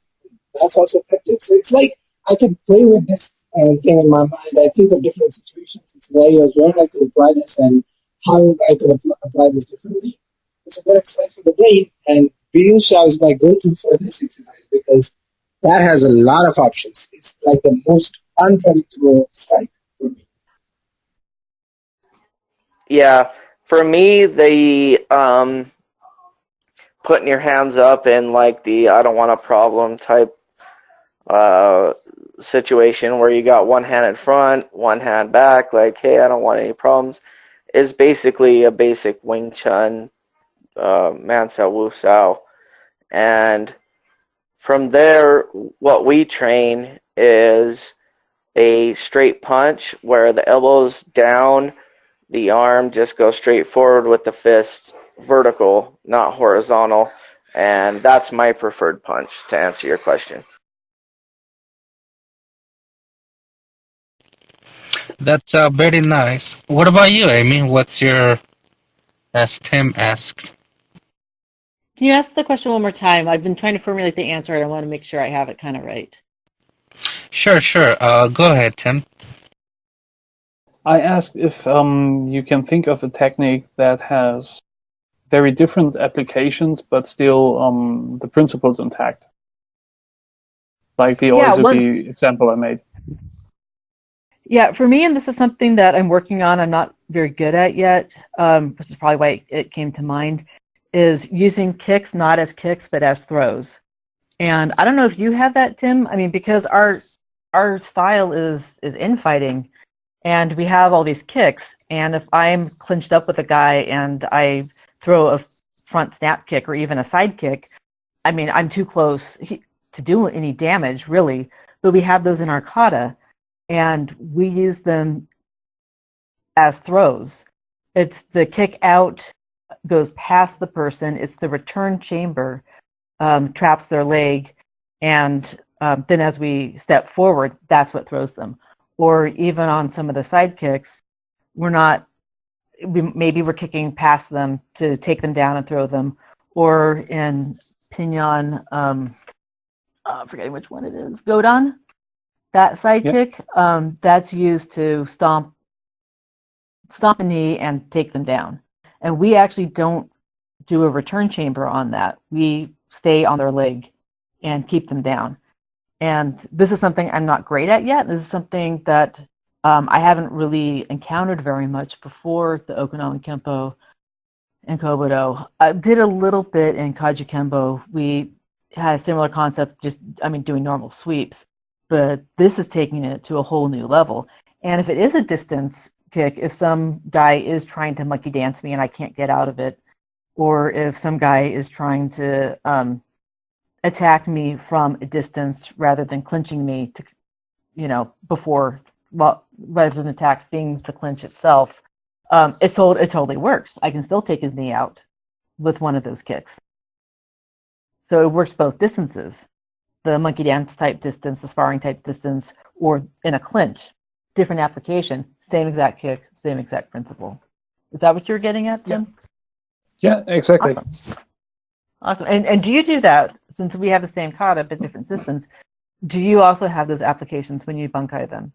That's also effective. So it's like I could play with this thing in my mind. I think of different situations and scenarios where I could apply this and how I could apply this differently. It's a good exercise for the brain, and Biu Shao is my go-to for this exercise because that has a lot of options. It's like the most unpredictable strike for me. Yeah, for me, the putting your hands up in like the I don't want a problem type situation where you got one hand in front, one hand back, like, hey, I don't want any problems, is basically a basic Wing Chun, Man Sao, Wu Sao. And from there, what we train is a straight punch where the elbow's down, the arm just goes straight forward with the fist vertical, not horizontal. And that's my preferred punch, to answer your question. That's very nice. What about you, Amy? What's your, as Tim asked? Can you ask the question one more time? I've been trying to formulate the answer, and I want to make sure I have it kind of right. Sure. Go ahead, Tim. I asked if you can think of a technique that has very different applications, but still the principles intact. Like the Oizuki example I made. Yeah, for me, and this is something that I'm working on, I'm not very good at yet, which is probably why it came to mind, is using kicks not as kicks, but as throws. And I don't know if you have that, Tim. I mean, because our style is infighting, and we have all these kicks, and if I'm clinched up with a guy and I throw a front snap kick or even a side kick, I mean, I'm too close to do any damage, really, but we have those in our kata, and we use them as throws. It's the kick out goes past the person. It's the return chamber, traps their leg, and then as we step forward, that's what throws them. Or even on some of the side kicks, maybe we're kicking past them to take them down and throw them. Or in Pinyon, forgetting which one it is, Godon, that side kick, that's used to stomp the knee and take them down. And we actually don't do a return chamber on that. We stay on their leg and keep them down. And this is something I'm not great at yet. This is something that I haven't really encountered very much before the Okinawan Kempo and Kobudo. I did a little bit in Kaiju Kembo. We had a similar concept, doing normal sweeps. But this is taking it to a whole new level. And if it is a distance kick, if some guy is trying to monkey dance me and I can't get out of it, or if some guy is trying to attack me from a distance rather than clinching me rather than attacking the clinch itself, it totally works. I can still take his knee out with one of those kicks. So it works both distances, the monkey dance type distance, the sparring type distance, or in a clinch. Different application, same exact kick, same exact principle. Is that what you're getting at, Tim? Yeah, exactly. Awesome. And do you do that, since we have the same kata but different systems, do you also have those applications when you bunkai them?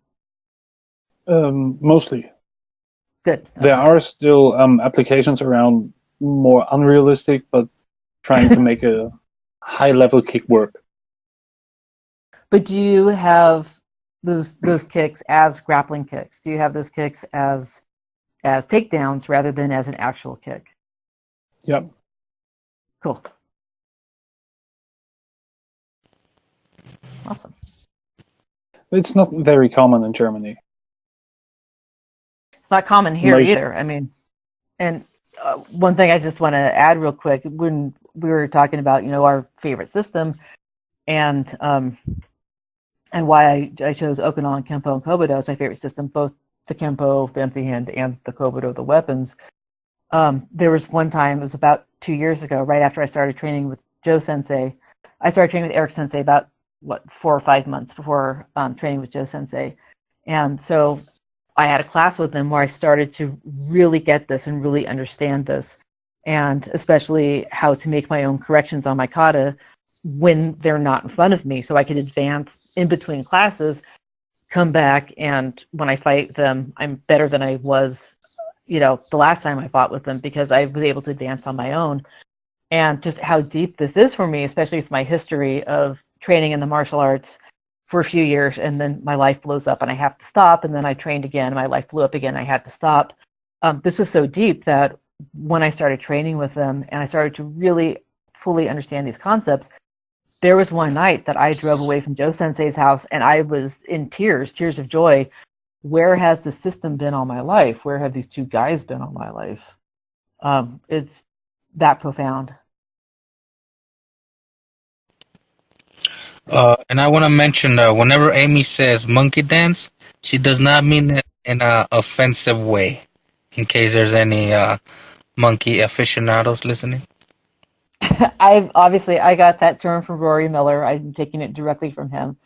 Mostly. Good. There are still applications around more unrealistic, but trying to make a high-level kick work. But do you have those kicks as grappling kicks? Do you have those kicks as takedowns rather than as an actual kick? Yep. Cool. Awesome. It's not very common in Germany. It's not common here either. And one thing I just want to add real quick, when we were talking about, our favorite system and why I chose Okinawan Kempo and Kobudo as my favorite system, both the Kempo, the empty hand, and the Kobudo, the weapons. There was one time, it was about 2 years ago, right after I started training with Joe Sensei. I started training with Eric Sensei about 4 or 5 months before training with Joe Sensei. And so I had a class with him where I started to really get this and really understand this, and especially how to make my own corrections on my kata when they're not in front of me, so I could advance in between classes, come back, and when I fight them, I'm better than I was, the last time I fought with them, because I was able to advance on my own. And just how deep this is for me, especially with my history of training in the martial arts for a few years, and then my life blows up and I have to stop, and then I trained again, and my life blew up again, I had to stop. This was so deep that when I started training with them and I started to really fully understand these concepts, there was one night that I drove away from Joe Sensei's house and I was in tears of joy. Where has the system been all my life? Where have these two guys been all my life? It's that profound. And I want to mention, whenever Amy says monkey dance, she does not mean it in an offensive way, in case there's any monkey aficionados listening. I got that term from Rory Miller. I'm taking it directly from him.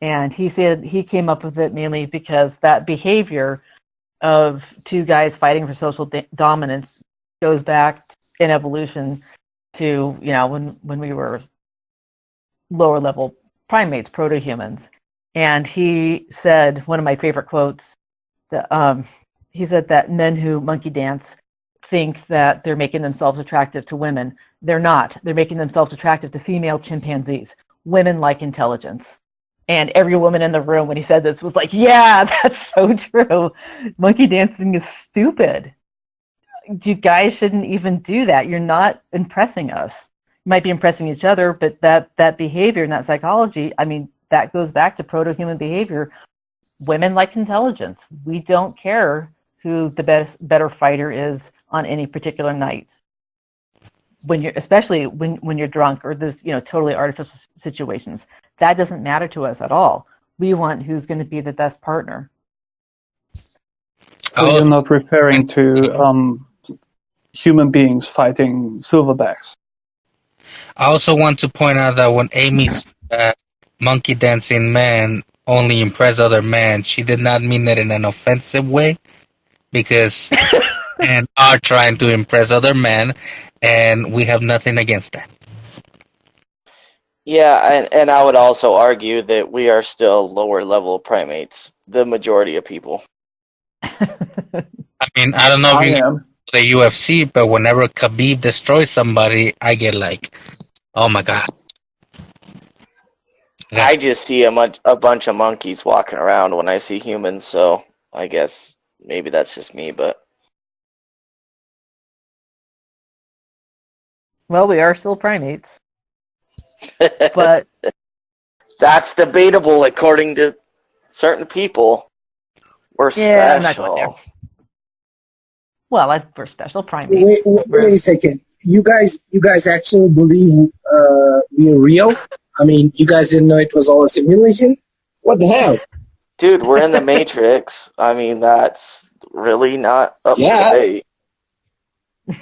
And he said he came up with it mainly because that behavior of two guys fighting for social dominance goes back in evolution to, when we were lower level primates, proto-humans. And he said, one of my favorite quotes, he said that men who monkey dance think that they're making themselves attractive to women. They're not. They're making themselves attractive to female chimpanzees. Women like intelligence. And every woman in the room, when he said this, was like, yeah, that's so true. Monkey dancing is stupid. You guys shouldn't even do that. You're not impressing us. You might be impressing each other, but that behavior and that psychology, that goes back to proto-human behavior. Women like intelligence. We don't care who the better fighter is on any particular night. especially when you're drunk or this totally artificial situations. That doesn't matter to us at all. We want who's going to be the best partner. So you're not referring to human beings fighting silverbacks. I also want to point out that when Amy said that monkey dancing men only impress other men, she did not mean it in an offensive way, because men are trying to impress other men, and we have nothing against that. Yeah, and I would also argue that we are still lower level primates, the majority of people. I mean, I don't know if you know the UFC, but whenever Khabib destroys somebody, I get like, oh my god. I just see a bunch of monkeys walking around when I see humans, so I guess maybe that's just me, but... Well, we are still primates. But that's debatable according to certain people. We're special. Well, we're special primates. Wait a second. You guys actually believe we're real? I mean, you guys didn't know it was all a simulation? What the hell? Dude, we're in the Matrix. I mean, that's really not up to debate.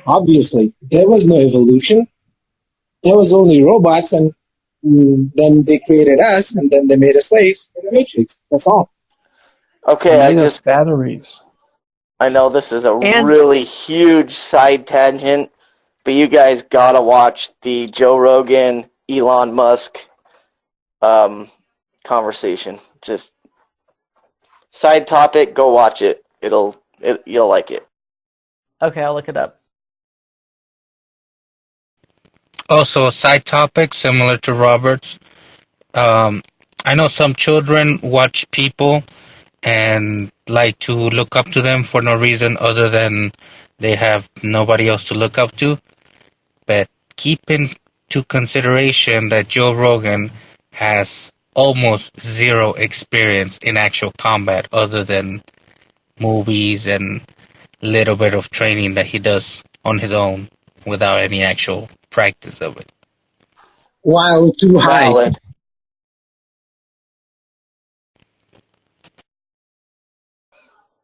Obviously. There was no evolution. There was only robots, and then they created us, and then they made us slaves in the Matrix. That's all. Okay, I just... batteries. I know this is a really huge side tangent, but you guys gotta watch the Joe Rogan, Elon Musk conversation. Just side topic, go watch it. You'll like it. Okay, I'll look it up. Also, a side topic similar to Robert's. I know some children watch people and like to look up to them for no reason other than they have nobody else to look up to. But keep into consideration that Joe Rogan has almost zero experience in actual combat other than movies and little bit of training that he does on his own without any actual practice of it. While too high. Valid.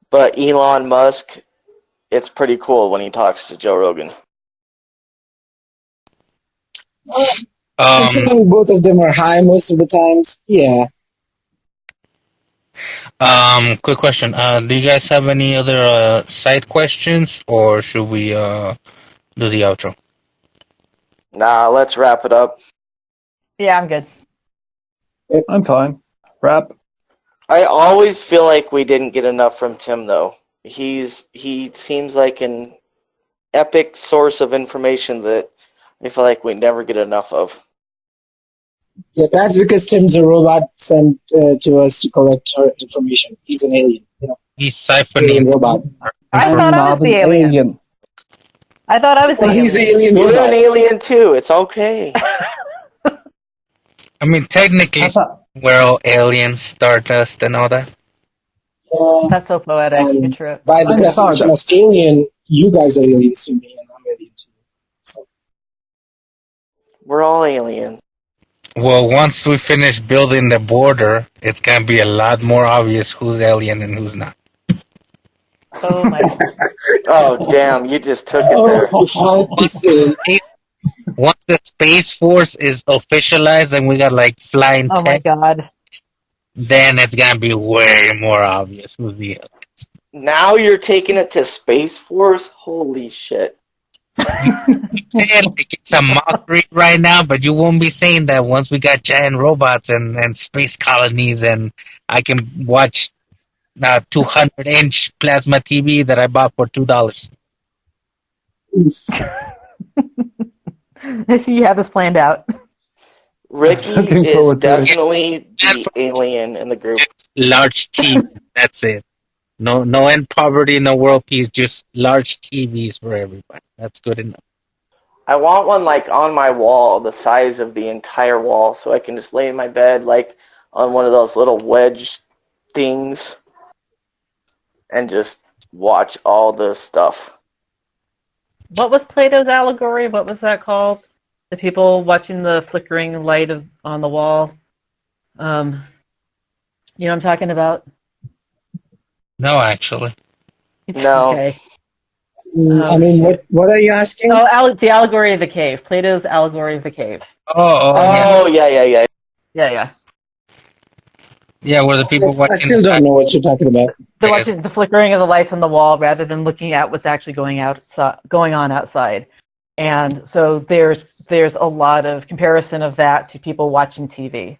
But Elon Musk, it's pretty cool when he talks to Joe Rogan. Considering both of them are high most of the times, yeah. Quick question. Do you guys have any other side questions, or should we do the outro? Nah, let's wrap it up. Yeah, I'm good. I'm fine. Wrap. I always feel like we didn't get enough from Tim, though. He seems like an epic source of information that I feel like we never get enough of. Yeah, that's because Tim's a robot sent to us to collect our information. He's an alien. You know, He's siphoning. alien robot. I thought I was the alien. I thought I was the Well, alien. he's the alien You're robot. an alien, too. It's okay. I mean, technically, we're all aliens, Stardust, and all that. That's so poetic. And Good trip. by the I'm definition of Stardust. alien, you guys are aliens to me, and I'm alien to you. So We're all aliens. Well, once we finish building the border, it's gonna be a lot more obvious who's alien and who's not. Oh my God. Oh, damn, you just took it there. Once the Space Force is officialized and we got like flying Oh my tech, God. then it's gonna be way more obvious who's the alien. Now you're taking it to Space Force? Holy shit. Like it's a mockery right now, but you won't be saying that once we got giant robots and space colonies, and I can watch 200-inch plasma TV that I bought for $2. I see you have this planned out. Ricky Looking is forward to it. definitely the alien in the group. Large TV, that's it. No end poverty, no world peace, just large TVs for everybody. That's good enough. I want one like on my wall, the size of the entire wall, so I can just lay in my bed like on one of those little wedge things and just watch all the stuff. what was Plato's allegory? What was that called? The people watching the flickering light on the wall. You know what I'm talking about? No, actually. No. Okay. I mean, what are you asking? Oh, the allegory of the cave. Plato's allegory of the cave. Oh, yeah. Yeah. Yeah, where the people I still don't know what you're talking about. They're watching the flickering of the lights on the wall rather than looking at what's actually going on outside. And so there's a lot of comparison of that to people watching TV.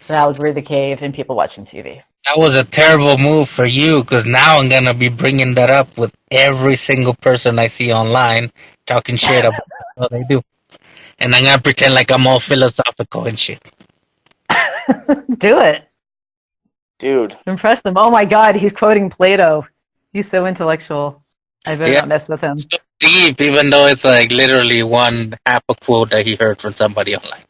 The allegory of the cave and people watching TV. That was a terrible move for you, because now I'm gonna be bringing that up with every single person I see online talking shit about what they do, and I'm gonna pretend like I'm all philosophical and shit. Do it. Dude. Impress them. Oh my God, he's quoting Plato. He's so intellectual. I better not mess with him. So deep, even though it's like literally one half a quote that he heard from somebody online.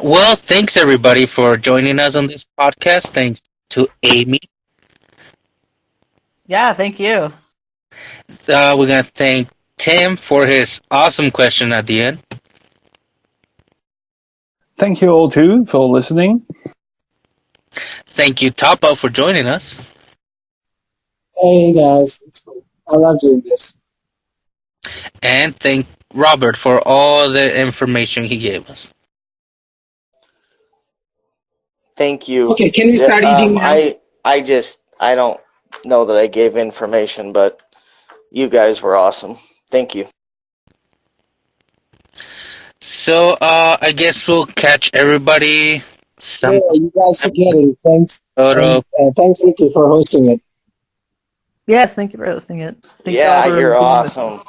Well, thanks everybody for joining us on this podcast. Thanks to Amy. Yeah, thank you. We're gonna thank Tim for his awesome question at the end. Thank you all too for listening. Thank you, Topo, for joining us. Hey guys, it's cool. I love doing this. And thank Robert for all the information he gave us. Thank you. Okay, can we start eating now? I don't know that I gave information, but you guys were awesome. Thank you. So, I guess we'll catch everybody some Yeah, you guys are getting. Thanks. photo. Thanks, Ricky, for hosting it. Yes, thank you for hosting it. Thanks Yeah, all for you're being with us. awesome.